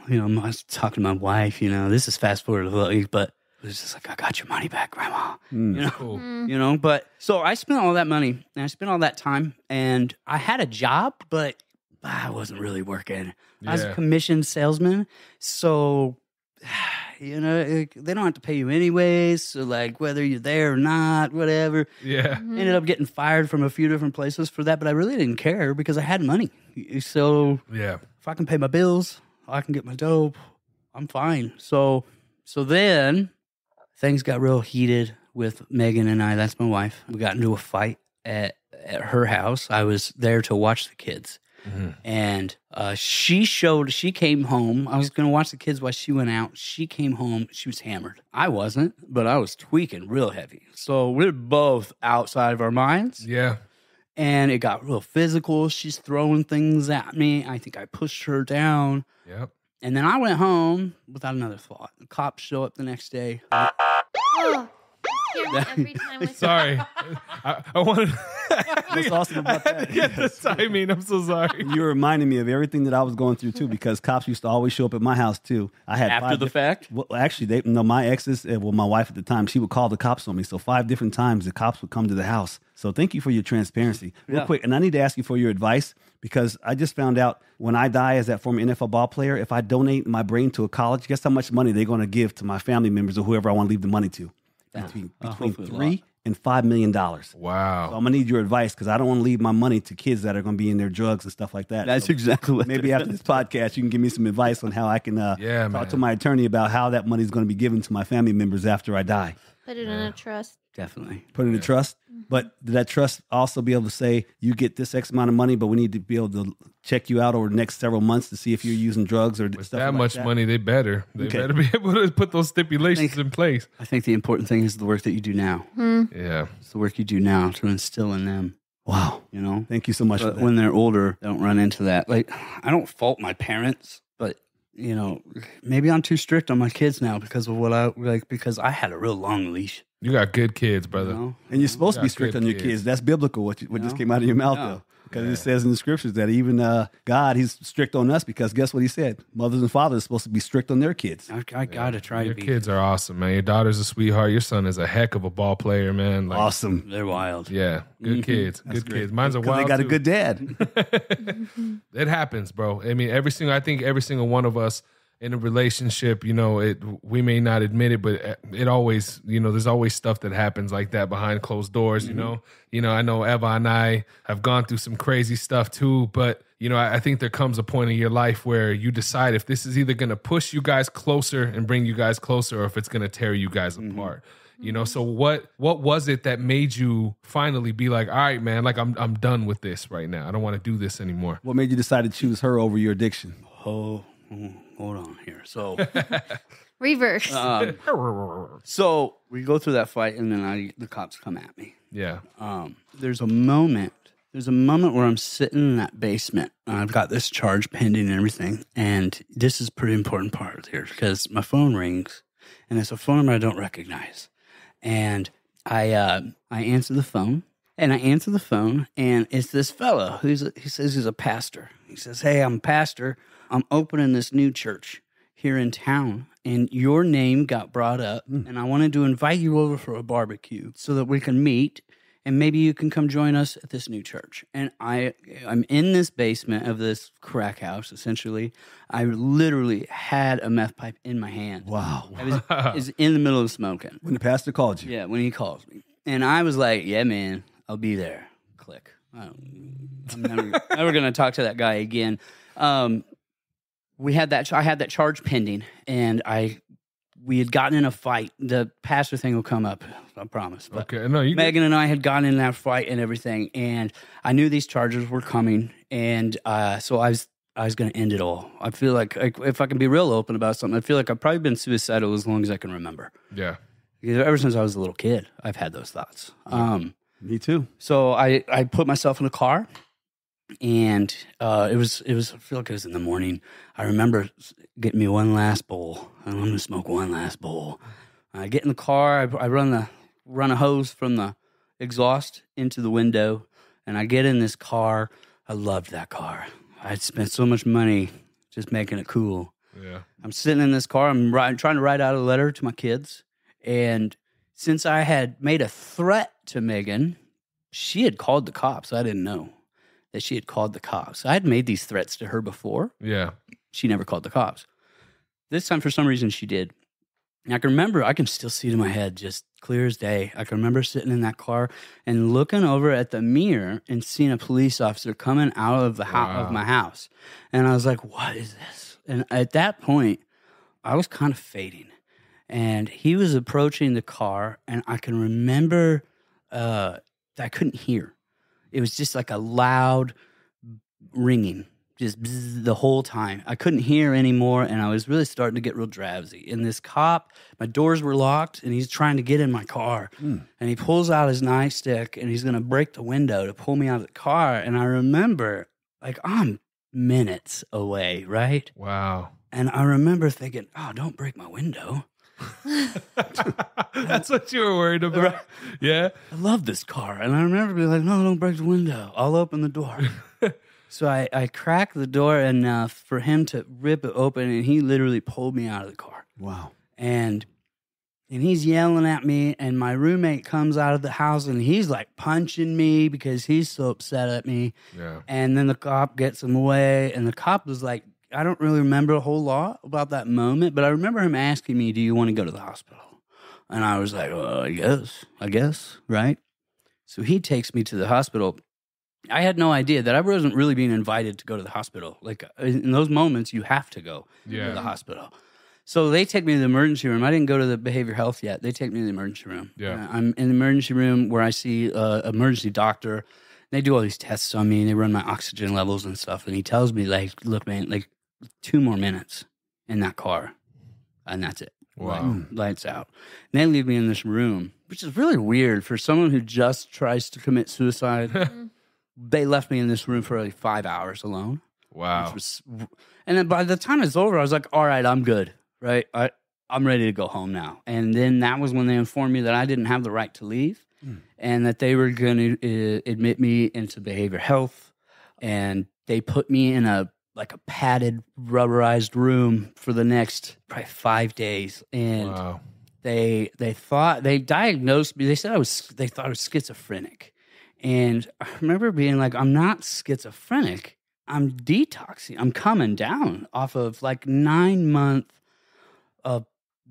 was talking to my wife, this is fast forward, but It was just like, I got your money back, Grandma. Mm. You know, Cool. you know. But so I spent all that money and I spent all that time, and I had a job, but I wasn't really working. I was a Yeah. commissioned salesman, so you know they don't have to pay you anyways. So like whether you're there or not, whatever. Yeah. Ended up getting fired from a few different places for that, but I really didn't care because I had money. So Yeah. if I can pay my bills, I can get my dope, I'm fine. So then things got real heated with Megan and I. That's my wife. We got into a fight at her house. I was there to watch the kids. And she came home. I was going to watch the kids while she went out. She came home. She was hammered. I wasn't, but I was tweaking real heavy. So we're both outside of our minds. Yeah. And it got real physical. She's throwing things at me. I think I pushed her down. Yep. And then I went home without another thought. The cops show up the next day. Oh, you scare me every time. Sorry. I wanted What's awesome about I had to that? get the timing. I'm so sorry. You're reminding me of everything that I was going through too, because cops used to always show up at my house too. I had After five the diff- fact? Well, actually, my exes, my wife at the time, she would call the cops on me. So 5 different times the cops would come to the house. So thank you for your transparency. Real Yeah. quick, and I need to ask you for your advice because I just found out when I die as that former NFL ball player, if I donate my brain to a college, guess how much money they're going to give to my family members or whoever I want to leave the money to? Between hopefully a $3 lot. and $5 million. So Wow. I'm gonna need your advice because I don't want to leave my money to kids that are going to be in their drugs and stuff like that. That's So exactly what maybe after this podcast, you can give me some advice on how I can Yeah, talk man. to my attorney about how that money is going to be given to my family members after I die. Put it in a trust. Definitely. Put it in a trust. But did that trust also be able to say, you get this X amount of money, but we need to be able to check you out over the next several months to see if you're using drugs or With stuff that like much that? money, they better Okay. be able to put those stipulations in place. I think the important thing is the work that you do now. Yeah. It's the work you do now to instill in them, Wow. you know? Thank you so much for But that. when they're older, they don't run into that. Like, I don't fault my parents, but you know, maybe I'm too strict on my kids now because of what because I had a real long leash. You got good kids, brother. You know? And you're supposed to be got strict good on your kids. kids. That's biblical, what just No. came out of your mouth, No. though. Because Yeah. it says in the scriptures that even God, he's strict on us because guess what he said? Mothers and fathers are supposed to be strict on their kids. I got to try Your to be. kids are awesome, man. Your daughter's a sweetheart. Your son is a heck of a ball player, man. Like, Awesome. They're wild. Yeah, good kids. Good great. kids. Mine's a Because wild. they got too. a good dad. It happens, bro. I mean, I think every single one of us in a relationship, you know, we may not admit it, but it always, you know, there's always stuff that happens like that behind closed doors, you know. I know Eva and I have gone through some crazy stuff too, but you know, I think there comes a point in your life where you decide if this is either going to push you guys closer and bring you guys closer, or if it's going to tear you guys apart. You know, so what was it that made you finally be like, all right, man, like I'm done with this right now. I don't want to do this anymore. What made you decide to choose her over your addiction? Oh, hold on here. So, Reverse. so we go through that fight, and then the cops come at me. Yeah. There's a moment where I'm sitting in that basement. I've got this charge pending and everything. And this is a pretty important part here because my phone rings and it's a phone number I don't recognize. And I answer the phone and it's this fella he says he's a pastor. He says, "Hey, I'm a pastor. I'm opening this new church here in town. And your name got brought up, and I wanted to invite you over for a barbecue so that we can meet, and maybe you can come join us at this new church." And I'm in this basement of this crack house, essentially. I literally had a meth pipe in my hand. Wow. I was in the middle of smoking. When the pastor called you. Yeah, when he calls me. And I was like, yeah, man, I'll be there. Click. I'm never going to talk to that guy again. I had that charge pending, and we had gotten in a fight. The pastor thing will come up, I promise. But Okay. No, you Megan and I had gotten in that fight and everything, and I knew these charges were coming, and so I was going to end it all. I feel like if I can be real open about something, I feel like I've probably been suicidal as long as I can remember. Yeah. Because ever since I was a little kid, I've had those thoughts. Me too. So I put myself in a car, and it was. I feel like it was in the morning. I remember getting me one last bowl. I'm going to smoke one last bowl. I get in the car. I run a hose from the exhaust into the window, and I get in this car. I loved that car. I'd spent so much money just making it cool. Yeah. I'm sitting in this car. I'm trying to write out a letter to my kids, And since I had made a threat to Megan, she had called the cops. I didn't know that she had called the cops. I had made these threats to her before. Yeah. She never called the cops. This time, for some reason, she did. And I can remember, I can still see it in my head, just clear as day. I can remember sitting in that car and looking over at the mirror and seeing a police officer coming out of the of my house. And I was like, what is this? And at that point, I was kind of fading. And he was approaching the car, and I can remember that I couldn't hear. It was just like a loud ringing, just bzz, the whole time. I couldn't hear anymore, and I was really starting to get real drowsy. And this cop, my doors were locked, and he's trying to get in my car. And he pulls out his nightstick, and he's going to break the window to pull me out of the car. And I remember, like, I'm minutes away, right? Wow. And I remember thinking, oh, don't break my window. That's what you were worried about. Right. Yeah. I love this car. And I remember being like, no, don't break the window. I'll open the door. So I cracked the door enough for him to rip it open, and he literally pulled me out of the car. Wow. And he's yelling at me, and my roommate comes out of the house, and he's like punching me because he's so upset at me. Yeah. And then the cop gets him away, and the cop was like, I don't really remember a whole lot about that moment, but I remember him asking me, do you want to go to the hospital? And I was like, well, I guess, right? So he takes me to the hospital. I had no idea that I wasn't really being invited to go to the hospital. Like, in those moments, you have to go to the hospital. So they take me to the emergency room. I didn't go to the behavior health yet. They take me to the emergency room. Yeah. I'm in the emergency room where I see an emergency doctor. They do all these tests on me, and they run my oxygen levels and stuff. And he tells me, like, look, man, like, 2 more minutes in that car, and that's it. Wow. Lights out. And they leave me in this room, which is really weird for someone who just tries to commit suicide. They left me in this room for like 5 hours alone. Wow. And then by the time it's over, I was like, all right, I'm good, right? I'm ready to go home now. And then that was when they informed me that I didn't have the right to leave and that they were going to admit me into behavior health. And they put me in a padded, rubberized room for the next probably 5 days. And Wow. they diagnosed me. They said they thought I was schizophrenic. And I remember being like, I'm not schizophrenic. I'm detoxing. I'm coming down off of like 9 months of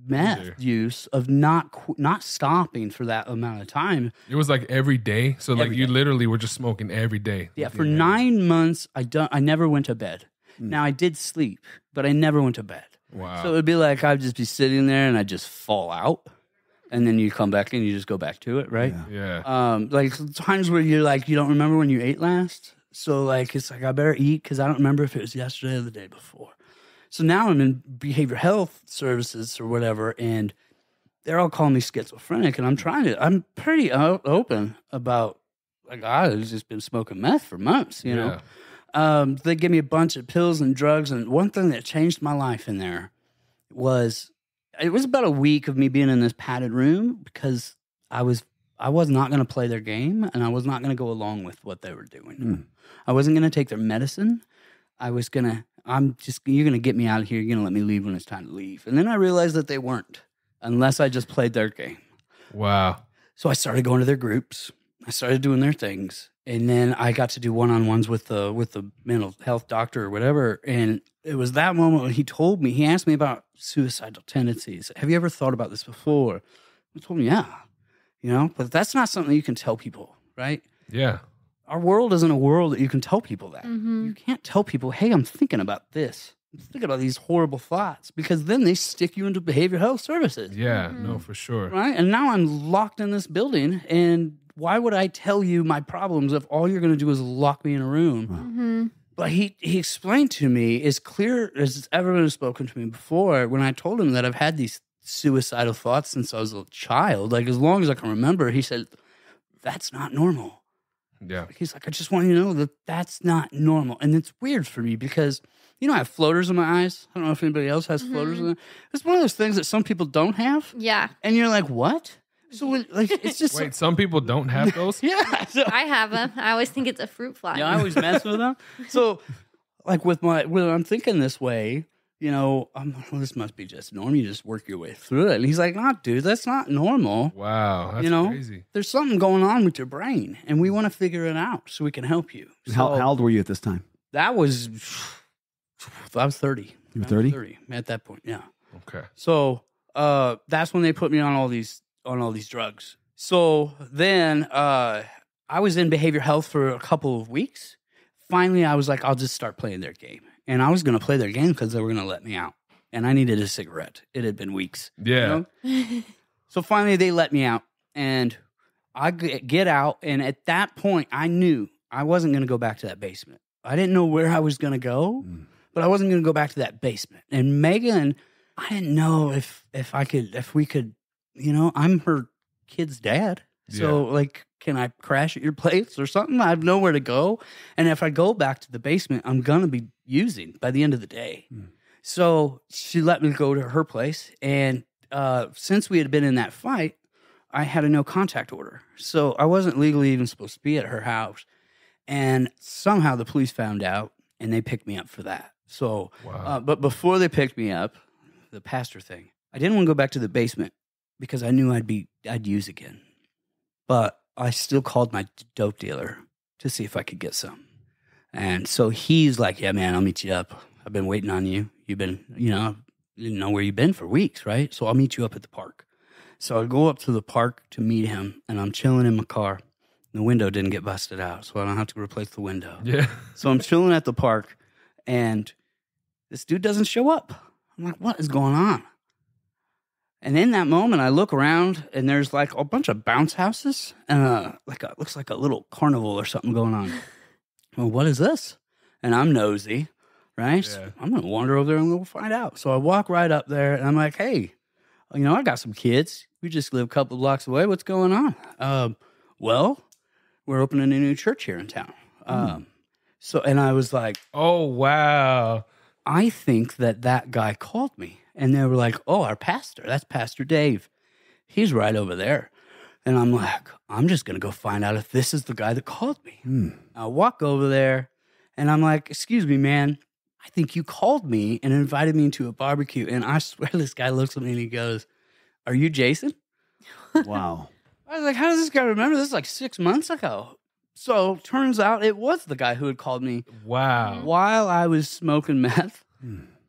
meth use of not stopping for that amount of time. It was like every day. So like Every you day. literally were just smoking every day. Yeah, for 9 months, I never went to bed. Now, I did sleep, but I never went to bed. Wow. So it would be like I'd just be sitting there and I'd just fall out. And then you come back and you just go back to it, right? Yeah. Like times where you're like, you don't remember when you ate last. So like, it's like, I better eat because I don't remember if it was yesterday or the day before. So now I'm in behavior health services or whatever, and they're all calling me schizophrenic. And I'm pretty open about, like, I've just been smoking meth for months, you know? They give me a bunch of pills and drugs. And one thing that changed my life in there was, it was about a week of me being in this padded room because I was not going to play their game, and I was not going to go along with what they were doing. I wasn't going to take their medicine. You're going to get me out of here. You're going to let me leave when it's time to leave. And then I realized that they weren't, unless I just played their game. Wow. So I started going to their groups. I started doing their things. And then I got to do one-on-ones with the mental health doctor or whatever. And it was that moment when he asked me about suicidal tendencies. Have you ever thought about this before? I told him, yeah. You know, but that's not something you can tell people, right? Yeah. Our world isn't a world that you can tell people that. You can't tell people, hey, I'm thinking about this. I'm thinking about these horrible thoughts, because then they stick you into behavioral health services. Yeah. No, for sure. Right? And now I'm locked in this building, and why would I tell you my problems if all you're going to do is lock me in a room? But he explained to me, as clear as everyone has spoken to me before, when I told him that I've had these suicidal thoughts since I was a child, like as long as I can remember, he said, that's not normal. Yeah. He's like, I just want you to know that that's not normal. And it's weird for me because, you know, I have floaters in my eyes. I don't know if anybody else has floaters in there. It's one of those things that some people don't have. Yeah. And you're like, what? So like, it's just Wait, some people don't have those? yeah. So, I have them. I always think it's a fruit fly. yeah, I always mess with them. So like when I'm thinking this way, well, this must be just normal. You just work your way through it. And he's like, no, dude, that's not normal. Wow, that's crazy. There's something going on with your brain, and we want to figure it out so we can help you. So How old were you at this time? I was 30. You were 30? 30 at that point, yeah. Okay. So that's when they put me on all these drugs. So then I was in behavioral health for a couple of weeks. Finally, I was like, I'll just start playing their game. And I was going to play their game because they were going to let me out. And I needed a cigarette. It had been weeks. Yeah. So finally, they let me out. And I get out. And at that point, I knew I wasn't going to go back to that basement. I didn't know where I was going to go, but I wasn't going to go back to that basement. And Megan, I didn't know if we could, I'm her kid's dad. So like, can I crash at your place or something? I have nowhere to go. And if I go back to the basement, I'm going to be using by the end of the day. So she let me go to her place. And since we had been in that fight, I had a no contact order. So I wasn't legally even supposed to be at her house. And somehow the police found out and they picked me up for that. So, but before they picked me up, the pastor thing, I didn't want to go back to the basement because I knew I'd use again. But I still called my dope dealer to see if I could get some. And so he's like, yeah, man, I'll meet you up. I've been waiting on you. You've been, didn't know where you've been for weeks, right? So I'll meet you up at the park. So I go up to the park to meet him, and I'm chilling in my car. The window didn't get busted out, so I don't have to replace the window. Yeah. So I'm chilling at the park, and this dude doesn't show up. I'm like, what is going on? And in that moment, I look around, and there's like a bunch of bounce houses, and looks like a little carnival or something going on. Well, what is this? And I'm nosy, right? Yeah. So I'm going to wander over there and we'll find out. So I walk right up there, and I'm like, hey, I got some kids. We just live a couple of blocks away. What's going on? Well, we're opening a new church here in town. So, and I was like, oh, wow. I think that guy called me. And they were like, oh, our pastor, that's Pastor Dave. He's right over there. And I'm like, I'm just going to go find out if this is the guy that called me. I walk over there, and I'm like, excuse me, man. I think you called me and invited me to a barbecue. And I swear this guy looks at me and he goes, are you Jason? Wow. I was like, how does this guy remember? This is like 6 months ago. So turns out it was the guy who had called me. Wow. While I was smoking meth,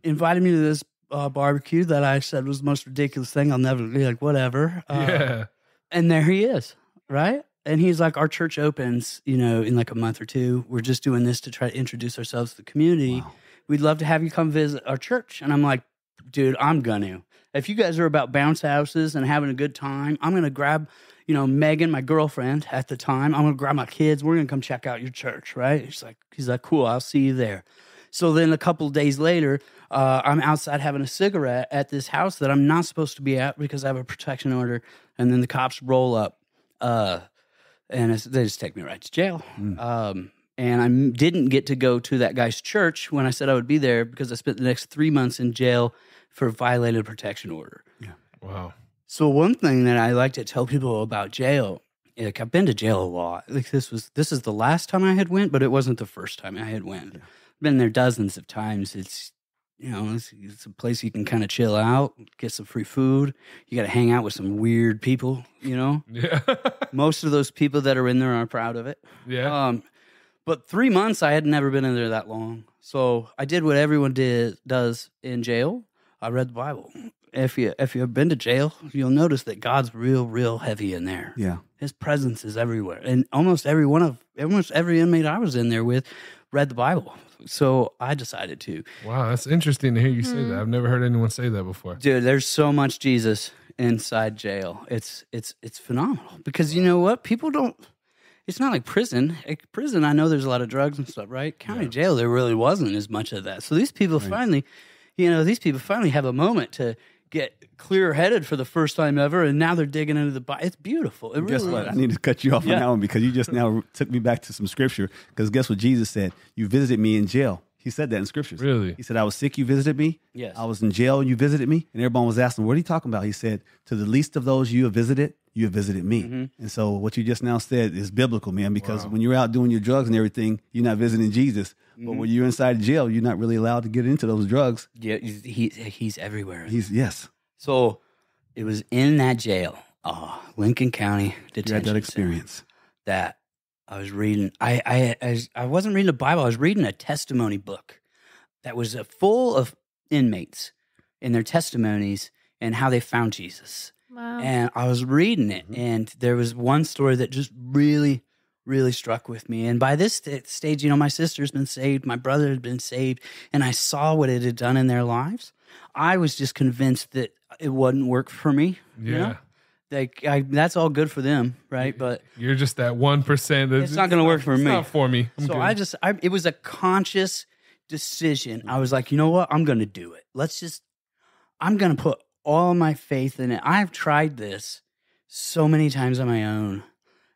invited me to this barbecue that I said was the most ridiculous thing. I'll never be like, whatever. Yeah. And there he is, right? And he's like, our church opens, in like a month or two. We're just doing this to try to introduce ourselves to the community. Wow. We'd love to have you come visit our church. And I'm like, dude, I'm gonna. If you guys are about bounce houses and having a good time, I'm going to grab, Megan, my girlfriend at the time. I'm going to grab my kids. We're going to come check out your church, right? He's like, cool, I'll see you there. So then a couple of days later, I'm outside having a cigarette at this house that I'm not supposed to be at because I have a protection order. And then the cops roll up and they just take me right to jail. And I didn't get to go to that guy's church when I said I would be there because I spent the next 3 months in jail for violated protection order. Yeah. Wow. So one thing that I like to tell people about jail, like I've been to jail a lot. Like this is the last time I had went, but it wasn't the first time I had went. Yeah. Been there dozens of times. It's it's a place you can kind of chill out, get some free food. You got to hang out with some weird people, Yeah. Most of those people that are in there are proud of it. Yeah. But 3 months, I had never been in there that long. So I did what everyone does in jail. I read the Bible. If you've been to jail, you'll notice that God's real heavy in there. Yeah. His presence is everywhere. And almost every inmate I was in there with read the Bible. So I decided to. Wow, that's interesting to hear you say that. I've never heard anyone say that before. Dude, there's so much Jesus inside jail. It's phenomenal. Because you know what? People don't. It's not like prison. Like prison, I know there's a lot of drugs and stuff, right? County jail, there really wasn't as much of that. So these people finally have a moment to get clear-headed for the first time ever, and now they're digging into the Bible. It's beautiful. It really Guess what? is. I need to cut you off on that one because you just now took me back to some scripture. Because guess what Jesus said? You visited me in jail. He said that in scriptures. Really? He said, I was sick, you visited me. Yes. I was in jail, and you visited me. And everyone was asking, what are you talking about? He said, to the least of those you have visited me. And so what you just now said is biblical, man, because when you're out doing your drugs and everything, you're not visiting Jesus. But when you're inside jail, you're not really allowed to get into those drugs. Yeah, he's everywhere. Yes. So it was in that jail, Lincoln County Detention You had that Center, experience. that I was reading. I wasn't reading the Bible. I was reading a testimony book that was full of inmates and their testimonies and how they found Jesus. Wow. And I was reading it, and there was one story that just really, really struck with me. And by this stage, my sister's been saved, my brother had been saved, and I saw what it had done in their lives. I was just convinced that it wouldn't work for me. Yeah. That's all good for them, right? But You're just that 1%. it's not going to work for It's me. not for me. I'm So good. it was a conscious decision. I was like, you know what? I'm going to do it. I'm going to put all my faith in it. I've tried this so many times on my own,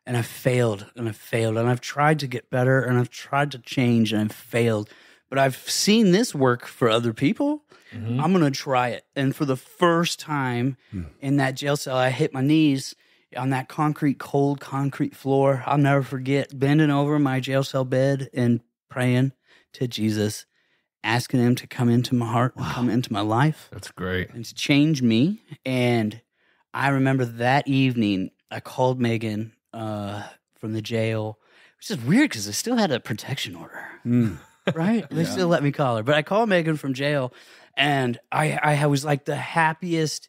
and I've failed and I've failed, and I've tried to get better and I've tried to change and I've failed. But I've seen this work for other people. I'm going to try it. And for the first time in that jail cell, I hit my knees on that cold concrete floor. I'll never forget bending over my jail cell bed and praying to Jesus, asking him to come into my heart, and come into my life, That's great. and to change me. And I remember that evening, I called Megan from the jail, which is weird because I still had a protection order, right? They still let me call her. But I called Megan from jail, and I was like the happiest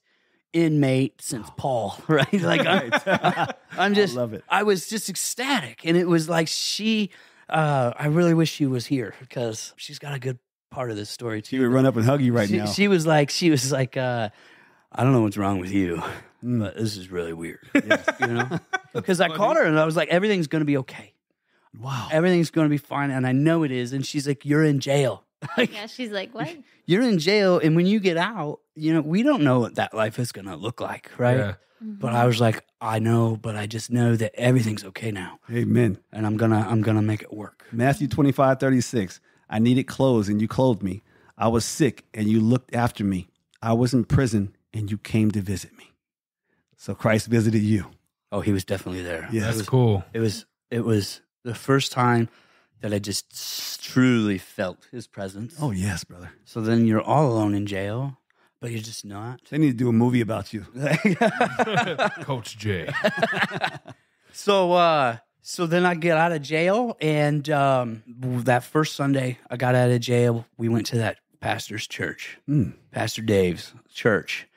inmate since Paul, right? Like I'm just, I love it. I was just ecstatic, and it was like I really wish she was here because she's got a good part of this story too. She would run up and hug you right now. She was like, I don't know what's wrong with you, but this is really weird. Because I called her and I was like, everything's going to be okay. Wow. Everything's going to be fine. And I know it is. And she's like, you're in jail. Yeah, she's like, what? You're in jail. And when you get out, we don't know what that life is going to look like. Right. Yeah. But I was like, I know, but I just know that everything's okay now. Amen. And I'm going to make it work. Matthew 25:36. I needed clothes and you clothed me. I was sick and you looked after me. I was in prison and you came to visit me. So Christ visited you. Oh, he was definitely there. Yeah. That's cool. It was the first time that I just truly felt his presence. Oh, yes, brother. So then you're all alone in jail, but you're just not. They need to do a movie about you. Coach Jay. So then I get out of jail, and that first Sunday I got out of jail, we went to that pastor's church, Pastor Dave's church,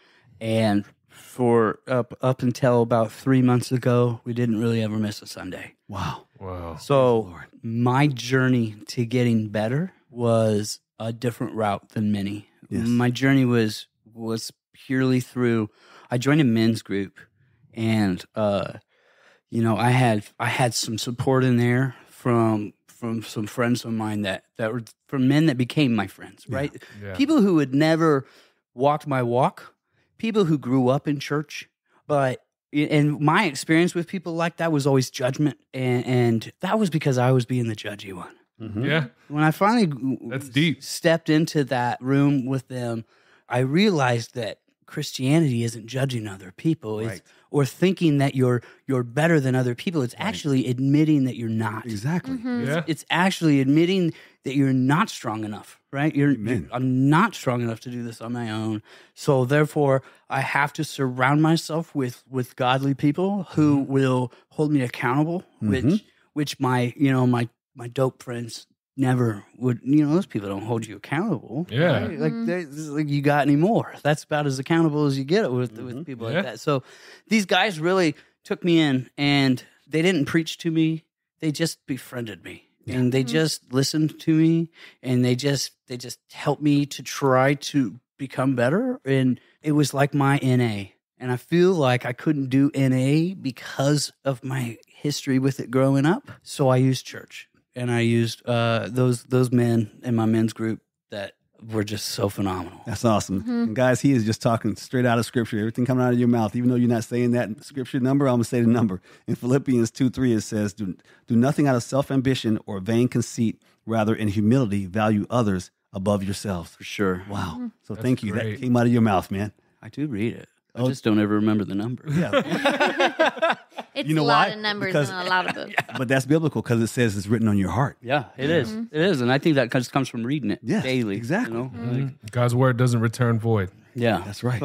and for up until about 3 months ago, we didn't really ever miss a Sunday. Wow. Wow. So my journey to getting better was a different route than many. Yes. My journey was purely through. I joined a men's group, and I had some support in there from some friends of mine that were from men that became my friends. Right, Yeah. people who had never walked my walk, people who grew up in church, but. And my experience with people like that was always judgment, and that was because I was being the judgy one. Yeah. When I finally That's deep. stepped into that room with them, I realized that Christianity isn't judging other people or thinking that you're better than other people. It's actually admitting that you're not. Exactly. Yeah. It's actually admitting that you're not strong enough, right? I'm not strong enough to do this on my own. So therefore, I have to surround myself with godly people who will hold me accountable, which my dope friends never would. Those people don't hold you accountable. Yeah. right? Like you got any more? That's about as accountable as you get with people Yeah. like that. So these guys really took me in, and they didn't preach to me. They just befriended me. And they just listened to me, and they just helped me to try to become better. And it was like my NA. And I feel like I couldn't do NA because of my history with it growing up. So I used church, and I used those men in my men's group that were just so phenomenal. That's awesome. And guys, he is just talking straight out of scripture. Everything coming out of your mouth, even though you're not saying that scripture number, I'm going to say the number. In Philippians 2:3, it says, do nothing out of self-ambition or vain conceit, rather in humility, value others above yourselves. For sure. Wow. So That's thank you. great. That came out of your mouth, man. I do read it. I just don't ever remember the number. Yeah. It's You know a lot why? of numbers Because- and a lot of books. But that's biblical because it says it's written on your heart. Yeah, it is. It is. And I think that just comes from reading it Yes, daily. exactly. You know? Like, God's word doesn't return void. yeah. That's right.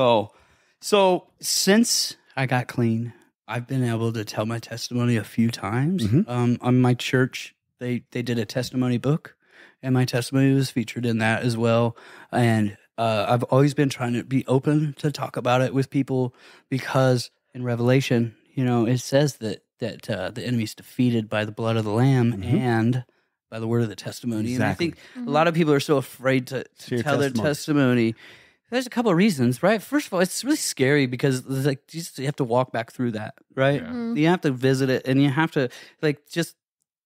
So since I got clean, I've been able to tell my testimony a few times. On my church, they did a testimony book, and my testimony was featured in that as well. And I've always been trying to be open to talk about it with people because in Revelation, it says that the enemy's defeated by the blood of the Lamb and by the word of the testimony. Exactly. And I think a lot of people are so afraid to Share tell their testimony. There's a couple of reasons, right? First of all, it's really scary because you have to walk back through that, right? Yeah. You have to visit it, and you have to just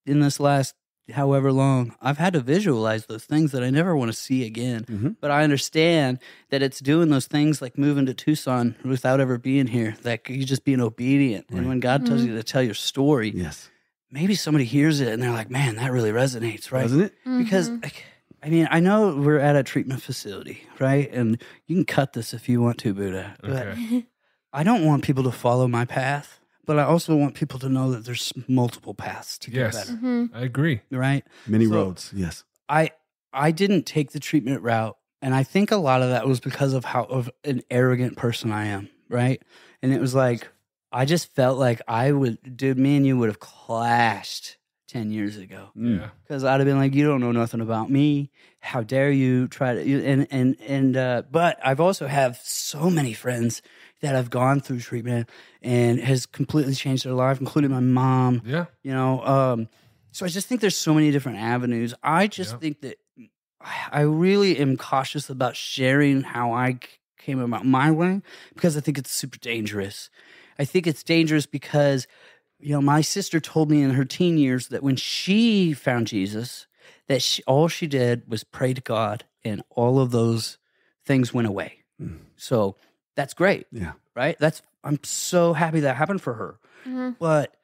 in this last however long, I've had to visualize those things that I never want to see again. But I understand that it's doing those things like moving to Tucson without ever being here, like you just being obedient. And when God tells you to tell your story, Yes. maybe somebody hears it and they're like, man, that really resonates, right? Doesn't it? Because I know we're at a treatment facility, right? And you can cut this if you want to, Buddha. But Okay. I don't want people to follow my path, but I also want people to know that there's multiple paths to get Yes. better, I agree. right? Many So- roads. Yes. I didn't take the treatment route, and I think a lot of that was because of how of an arrogant person I am, right? And it was like I just felt like me and you would have clashed 10 years ago. Yeah. Because I'd have been like, you don't know nothing about me. How dare you try to? But I've also have so many friends that have gone through treatment and has completely changed their life, including my mom. Yeah. So I just think there's so many different avenues. I just think that I really am cautious about sharing how I came about my way because I think it's super dangerous. I think it's dangerous because my sister told me in her teen years that when she found Jesus, that all she did was pray to God, and all of those things went away. So that's great, Yeah. right? I'm so happy that happened for her. But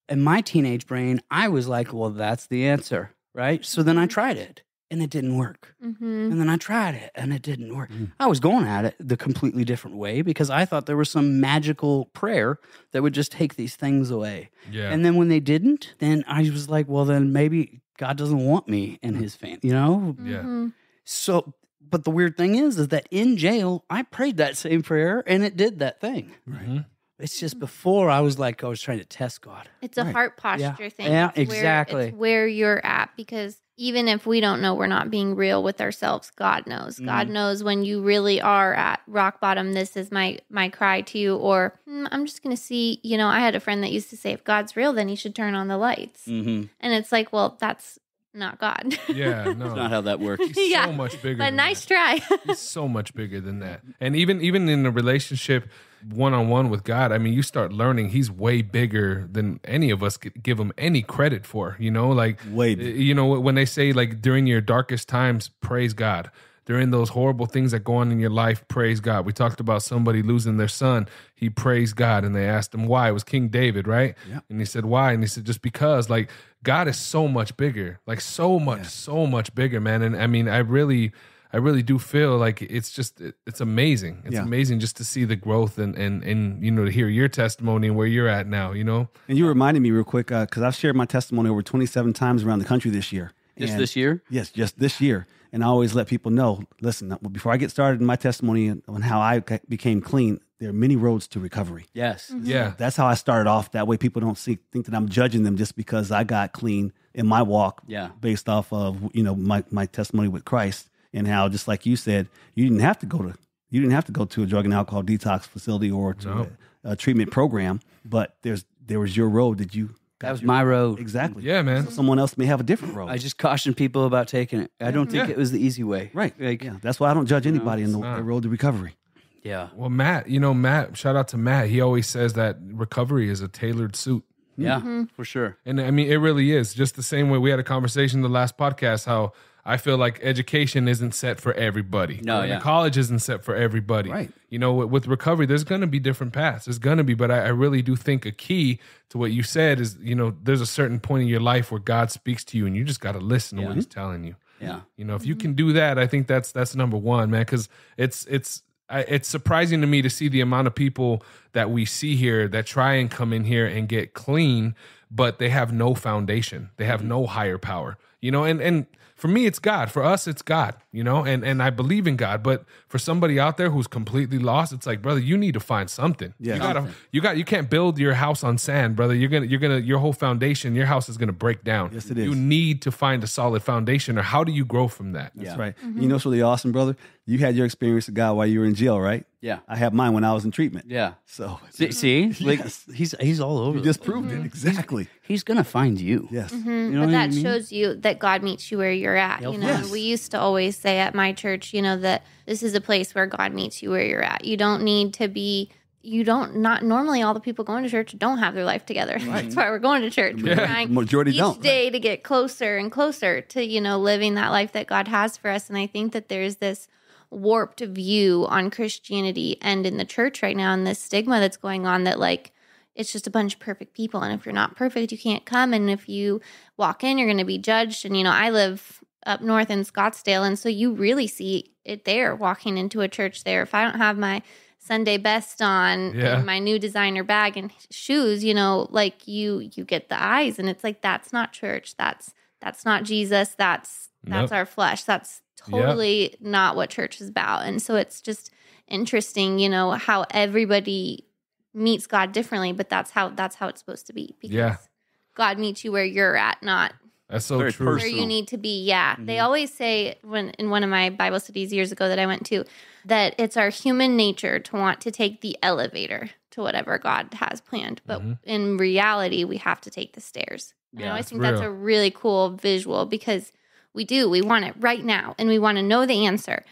in my teenage brain, I was like, well, that's the answer, right? So then I tried it, and it didn't work. And then I tried it, and it didn't work. I was going at it the completely different way because I thought there was some magical prayer that would just take these things away. Yeah. And then when they didn't, then I was like, well, then maybe God doesn't want me in his family, Yeah. So, but the weird thing is that in jail, I prayed that same prayer, and it did that thing. Right. It's just before I was trying to test God. It's a heart posture Yeah. thing. Yeah, It's where- exactly. it's where you're at, because even if we don't know, we're not being real with ourselves. God knows. God knows when you really are at rock bottom. This is my cry to you. Or I'm just going to see, I had a friend that used to say, if God's real, then he should turn on the lights. And it's like, well, that's not God. Yeah. No. That's not how that works. He's Yeah. so much bigger. But than nice that. try. He's so much bigger than that. And even in a relationship one-on-one with God, I mean, you start learning he's way bigger than any of us could give him any credit for, like Way bigger. when they say like during your darkest times, praise God. During those horrible things that go on in your life, praise God. We talked about somebody losing their son. He praised God, and they asked him why. It was King David, right? Yeah. And he said, why? And he said, just because, like, God is so much bigger, like so much bigger, man. And I mean, I really do feel like it's amazing. It's amazing just to see the growth and to hear your testimony and where you're at now, And you reminded me real quick because I've shared my testimony over 27 times around the country this year. Just And- this year? Yes, just this year. And I always let people know, listen, before I get started in my testimony on how I became clean, there are many roads to recovery. Yes. Yeah. That's how I started off. That way people don't think that I'm judging them just because I got clean in my walk based off of, my testimony with Christ, and how, just like you said, you didn't have to go to a drug and alcohol detox facility or to a treatment program, but there was your road that you That was my road. exactly. Yeah, man. Someone else may have a different road. I just caution people about taking it. I don't think it was the easy way. right. Like, Yeah. That's why I don't judge anybody in the not. road to recovery. yeah. Well, Matt, shout out to Matt. He always says that recovery is a tailored suit. Yeah, for sure. And I mean, it really is. Just the same way we had a conversation in the last podcast, how I feel like education isn't set for everybody. No, Going to yeah. college isn't set for everybody. Right. You know, with recovery, there's going to be different paths. There's going to be, but I really do think a key to what you said is, you know, there's a certain point in your life where God speaks to you and you just got to listen to what he's telling you. Yeah. You know, if you can do that, I think that's number one, man, because it's surprising to me to see the amount of people that we see here that try and come in here and get clean, but they have no foundation. They have no higher power, you know, and for me, it's God. For us, it's God, you know, and I believe in God. But for somebody out there who's completely lost, it's like, brother, you need to find something. Yeah. You can't build your house on sand, brother. Your whole foundation, your house is gonna break down. Yes, it is. You need to find a solid foundation, or how do you grow from that? That's right. You know what's really awesome, brother? You had your experience with God while you were in jail, right? Yeah. I had mine when I was in treatment. Yeah. So See? Like Yes. he's all over. you just proved it. Exactly. He's gonna find you. Yes. You know But what I that mean? shows you that God meets you where you're at. You know, Yes. And we used to always say at my church, you know, that this is a place where God meets you where you're at. You don't need to be. Not normally all the people going to church don't have their life together. That's why we're going to church. We're trying Majority each don't. day to get closer and closer to, you know, living that life that God has for us. And I think that there's this warped view on Christianity and in the church right now, and this stigma that's going on that like it's just a bunch of perfect people, and if you're not perfect, you can't come, and if you walk in, you're going to be judged. And you know, I live up north in Scottsdale, and so you really see it there walking into a church there. If I don't have my Sunday best on and my new designer bag and shoes, you know, like you get the eyes, and it's like that's not church. That's not Jesus. That's our flesh. That's totally not what church is about. And so it's just interesting, you know, how everybody meets God differently, but that's how it's supposed to be, because God meets you where you're at, not That's so Very true. where personal. you need to be. Yeah. They always say in one of my Bible studies years ago that I went to, that it's our human nature to want to take the elevator to whatever God has planned. But in reality, we have to take the stairs. And I always think that's a really cool visual, because we want it right now and we want to know the answer.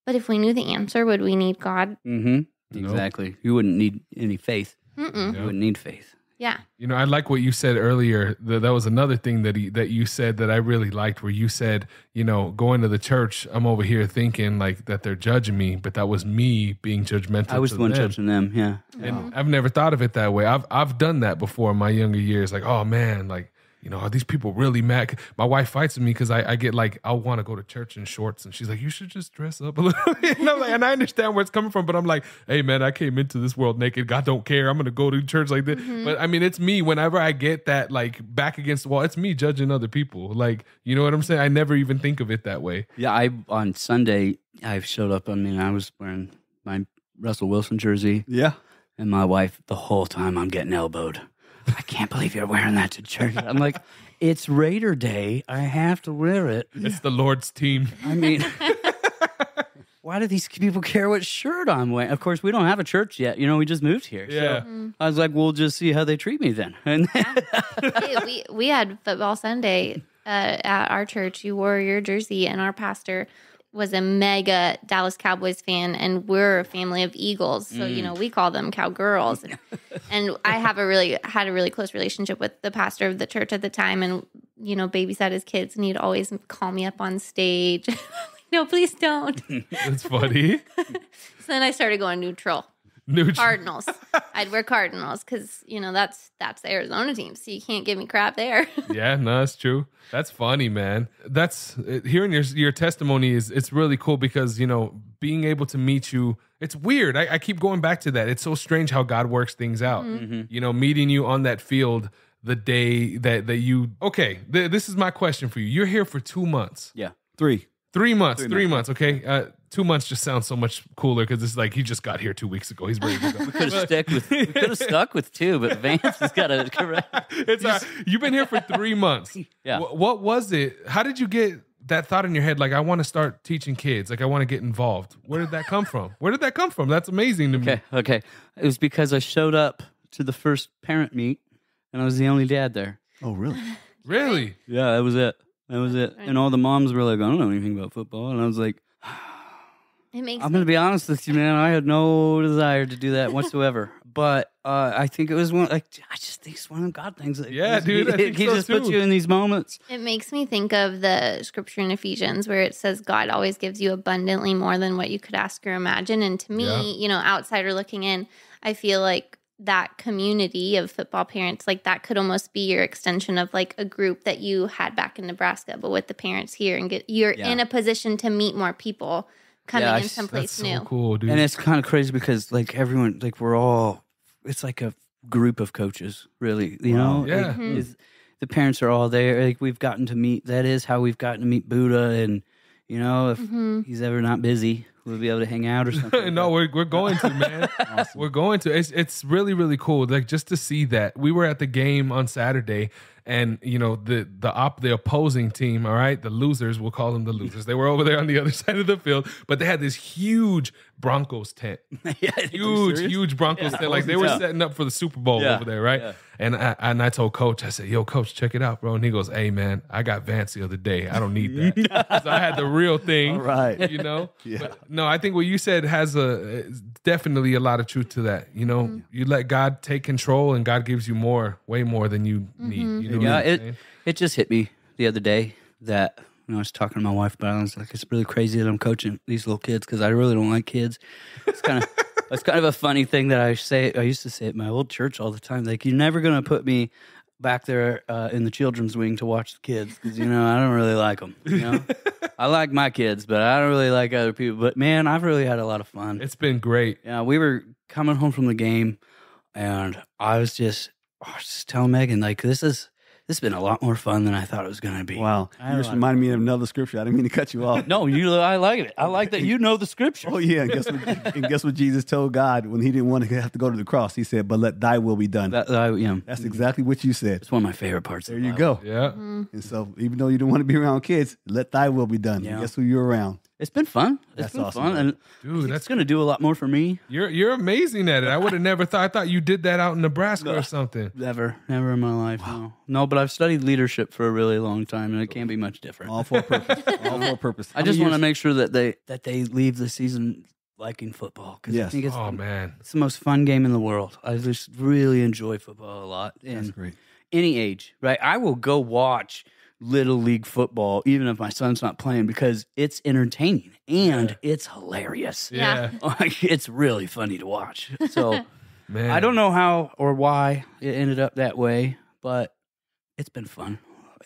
But if we knew the answer, would we need God? Mm-hmm. Exactly. You wouldn't need any faith. You wouldn't need faith. Yeah. You know, I like what you said earlier. That was another thing that you said that I really liked, where you said, you know, going to the church, I'm over here thinking like that they're judging me, but that was me being judgmental. I was to the one them. judging them. Yeah. And I've never thought of it that way. I've done that before in my younger years. Like, oh man, like, you know, are these people really mad? My wife fights with me because I get like, I want to go to church in shorts, and she's like, you should just dress up a little. And I'm like, and I understand where it's coming from, but I'm like, hey man, I came into this world naked. God don't care. I'm gonna go to church like this. But I mean, it's me. Whenever I get that like back against the wall, it's me judging other people. Like, you know what I'm saying? I never even think of it that way. Yeah. On Sunday, I showed up. I mean, I was wearing my Russell Wilson jersey. Yeah. And my wife, the whole time I'm getting elbowed. I can't believe you're wearing that to church. I'm like, it's Raider Day. I have to wear it. It's the Lord's team. I mean, why do these people care what shirt I'm wearing? Of course, we don't have a church yet. You know, we just moved here. Yeah. So I was like, we'll just see how they treat me then. And Hey, we had football Sunday at our church. You wore your jersey, and our pastor was a mega Dallas Cowboys fan, and we're a family of Eagles, so you know we call them cowgirls. And I had a really close relationship with the pastor of the church at the time, and you know babysat his kids, and he'd always call me up on stage. No, please don't. That's funny. So then I started going neutral. Cardinals. I'd wear Cardinals because you know that's the Arizona team, so you can't give me crap there. Yeah, no, that's true. That's funny, man. That's hearing your testimony it's really cool, because you know being able to meet you, it's weird. I keep going back to that. It's so strange how God works things out. You know, meeting you on that field the day that you. Okay, this is my question for you. You're here for 2 months. yeah. 3. 3 months. 3 months. Okay. 2 months just sounds so much cooler because it's like he just got here 2 weeks ago. He's ready to go. We could have stuck with 2, but Vance has got to correct. It's you've been here for 3 months. Yeah. What was it? How did you get that thought in your head? Like, I want to start teaching kids. Like, I want to get involved. Where did that come from? That's amazing to me. Okay. It was because I showed up to the first parent meet, and I was the only dad there. Oh, really? Really? Yeah, that was it. And all the moms were like, I don't know anything about football. And I was like, It makes I'm going to be honest with you, man. I had no desire to do that whatsoever. But I think it was I just think it's one of God things. Yeah, dude, I think he so just too. puts you in these moments. It makes me think of the scripture in Ephesians where it says God always gives you abundantly more than what you could ask or imagine. And to me, you know, outsider looking in, I feel like that community of football parents, like that could almost be your extension of like a group that you had back in Nebraska, but with the parents here, and you're in a position to meet more people coming in someplace that's new. so cool, dude. And it's kind of crazy because like everyone, like we're all, it's like a group of coaches, really. You know, Yeah. Like, the parents are all there. Like we've gotten to meet. That is how we've gotten to meet Buddha, and you know, if he's ever not busy, we'll be able to hang out or something. No, we're going to, man. We're going to. It's really, really cool. Like just to see that. We were at the game on Saturday, and you know the opposing team, all right, the losers, we'll call them the losers. They were over there on the other side of the field, but they had this huge Broncos tent. huge Broncos tent. Like they were setting up for the Super Bowl over there, right? Yeah. And I told Coach, I said, "Yo, Coach, check it out, bro." And he goes, "Hey, man, I got Vance the other day. I don't need that." So I had the real thing, right? You know. Yeah. But no, I think what you said has definitely a lot of truth to that. You know, you let God take control, and God gives you more, way more than you need. You know what I'm saying? It just hit me the other day that I was talking to my wife about it. I was like, it's really crazy that I'm coaching these little kids because I really don't like kids. It's kind of a funny thing that I used to say at my old church all the time. Like, you're never going to put me back there in the children's wing to watch the kids because, you know, I don't really like them. You know, I like my kids, but I don't really like other people. But man, I've really had a lot of fun. It's been great. Yeah, we were coming home from the game, and I was just telling Megan, like, this has been a lot more fun than I thought it was going to be. Wow. You just reminded me of another scripture. I didn't mean to cut you off. No, I like it. I like that you know the scripture. Oh, yeah. And guess what Jesus told God when he didn't want to have to go to the cross? He said, "But let thy will be done." That's exactly what you said. It's one of my favorite parts. There you go. Yeah. And so even though you don't want to be around kids, let thy will be done. Yeah. And guess who you're around? It's been fun. That's been awesome, fun. And Dude, it's going to do a lot more for me. You're amazing at it. I would have never thought. I thought you did that out in Nebraska or something. Never in my life. No, but I've studied leadership for a really long time, and it can't be much different. All for a purpose. All for a purpose. I just want to make sure that they leave the season liking football because I think it's the most fun game in the world. I just really enjoy football a lot. And That's great. Any age, right? I will go watch Little League football even if my son's not playing because it's entertaining and it's hilarious. Yeah. Like, it's really funny to watch. So Man. I don't know how or why it ended up that way, but it's been fun.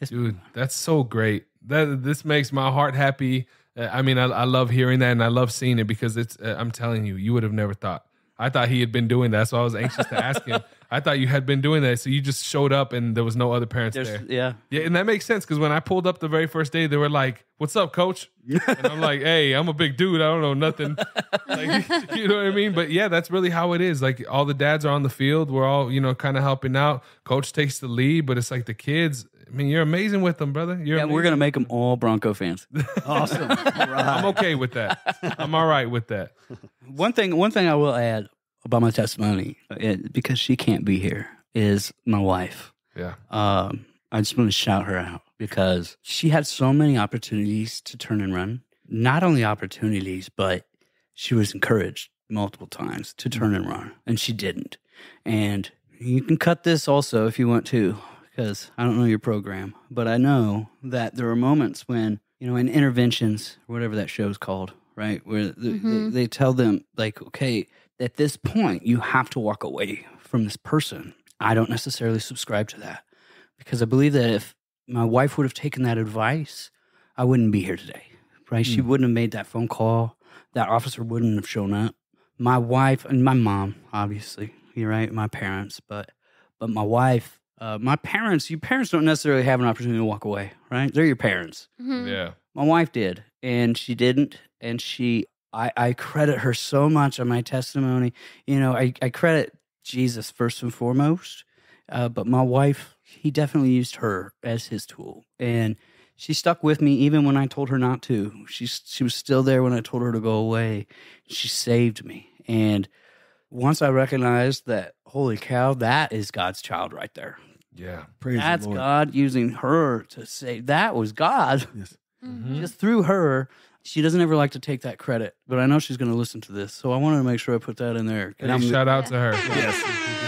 Dude, that's so great. This makes my heart happy. I mean, I love hearing that and I love seeing it because it's. I'm telling you, you would have never thought. I thought he had been doing that, so I was anxious to ask him. I thought you had been doing that, so you just showed up and there was no other parents there. Yeah, and that makes sense because when I pulled up the very first day, they were like, "What's up, coach?" And I'm like, "Hey, I'm a big dude. I don't know nothing." Like, you know what I mean? But yeah, that's really how it is. Like all the dads are on the field. We're all, you know, kind of helping out. Coach takes the lead, but it's like the kids. I mean, you're amazing with them, brother. We're gonna make them all Bronco fans. Awesome. All right. I'm okay with that. I'm all right with that. One thing I will add about my testimony, because she can't be here, is my wife. Yeah. I just want to shout her out because she had so many opportunities to turn and run. Not only opportunities, but she was encouraged multiple times to turn and run, and she didn't. And you can cut this also if you want to, because I don't know your program, but I know that there are moments when, you know, in interventions, whatever that show's called, right, where they tell them, like, okay, at this point, you have to walk away from this person. I don't necessarily subscribe to that because I believe that if my wife would have taken that advice, I wouldn't be here today, right? She wouldn't have made that phone call. That officer wouldn't have shown up. My wife and my mom, obviously, you're right, my parents, but my wife, my parents, your parents don't necessarily have an opportunity to walk away, right? They're your parents. Mm-hmm. Yeah. My wife did, and she didn't, and I credit her so much on my testimony. You know, I credit Jesus first and foremost, but my wife, he definitely used her as his tool, and she stuck with me even when I told her not to. She was still there when I told her to go away. She saved me, and once I recognized that, holy cow, that is God's child right there. Yeah. Praise That's the Lord. God using her to save. That was God. Yes. Mm-hmm. Just through her, she doesn't ever like to take that credit, but I know she's going to listen to this. So I wanted to make sure I put that in there. Hey, shout out to her. Yes,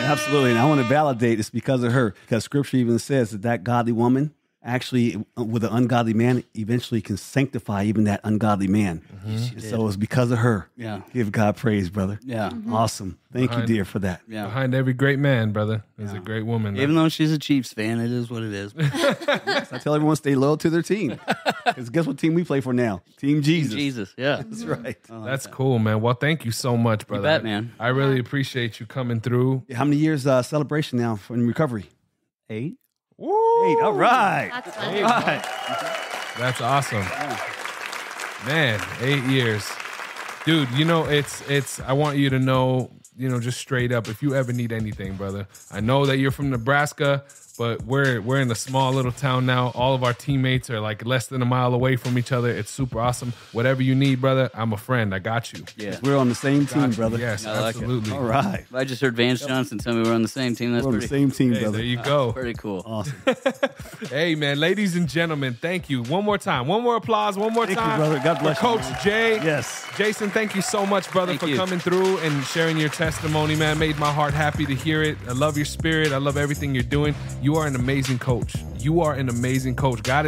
absolutely. And I want to validate it's because of her, because Scripture even says that godly woman actually, with an ungodly man, eventually can sanctify even that ungodly man. And so it's because of her. Yeah. Give God praise, brother. Yeah. Awesome. Thank you, dear, for that. Yeah. Behind every great man, brother, is a great woman. Even though she's a Chiefs fan, it is what it is. Yes, I tell everyone stay loyal to their team. Because guess what team we play for now? Team Jesus. Jesus, yeah. That's right. That's cool, man. Well, thank you so much, brother. bet, man. I really appreciate you coming through. How many years celebration now in recovery? 8. Woo! 8. All right. That's fun. All right. That's awesome. Man, 8 years. Dude, you know, it's I want you to know, you know, just straight up, if you ever need anything, brother. I know that you're from Nebraska, but we're in a small little town now. All of our teammates are like less than a mile away from each other. It's super awesome. Whatever you need, brother, I'm a friend. I got you. Yeah. We're on the same team, brother. Yes, I like it. absolutely. All right. If I just heard Vance Johnson tell me we're on the same team, that's We're on the pretty, same team, Hey, brother. there you go. pretty cool. Awesome. Hey, man, ladies and gentlemen, thank you. One more time. One more applause. One more Thank you, time. brother. God bless for you, Coach man. Jay. Yes. Jason, thank you so much, brother, Thank for you. coming through and sharing your testimony, man. Made my heart happy to hear it. I love your spirit. I love everything you're doing. You are an amazing coach. You are an amazing coach. God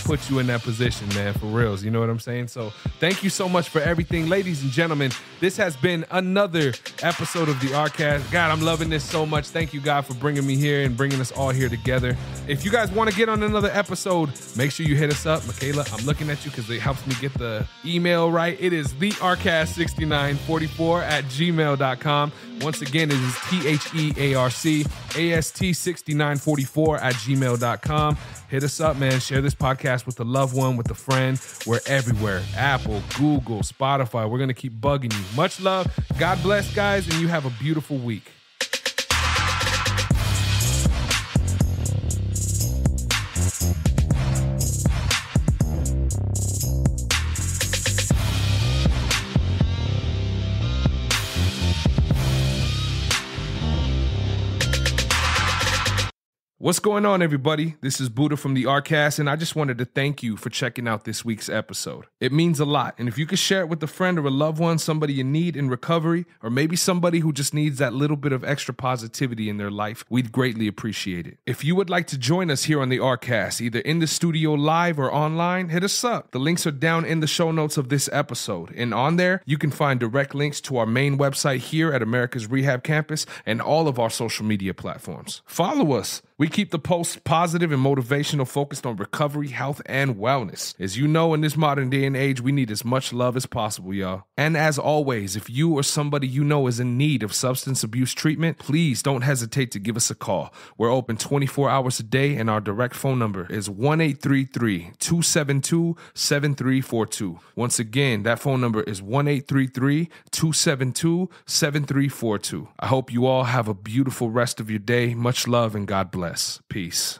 put you in that position, man, for reals. You know what I'm saying? So thank you so much for everything. Ladies and gentlemen, this has been another episode of the ARCast. God, I'm loving this so much. Thank you, God, for bringing me here and bringing us all here together. If you guys want to get on another episode, make sure you hit us up. Michaela, I'm looking at you because it helps me get the email right. It is thearcast6944@gmail.com. Once again, it is THEARCAST6944@gmail.com. Hit us up, man. Share this podcast with a loved one, with a friend. We're everywhere. Apple, Google, Spotify. We're going to keep bugging you. Much love. God bless, guys, and you have a beautiful week. What's going on, everybody? This is Buddha from the ARCast, and I just wanted to thank you for checking out this week's episode. It means a lot, and if you could share it with a friend or a loved one, somebody you need in recovery, or maybe somebody who just needs that little bit of extra positivity in their life, we'd greatly appreciate it. If you would like to join us here on the ARCast, either in the studio live or online, hit us up. The links are down in the show notes of this episode, and on there, you can find direct links to our main website here at Americas Rehab Campus and all of our social media platforms. Follow us. We keep the posts positive and motivational, focused on recovery, health, and wellness. As you know, in this modern day and age, we need as much love as possible, y'all. And as always, if you or somebody you know is in need of substance abuse treatment, please don't hesitate to give us a call. We're open 24 hours a day, and our direct phone number is 1-833-272-7342. Once again, that phone number is 1-833-272-7342. I hope you all have a beautiful rest of your day. Much love and God bless. Peace.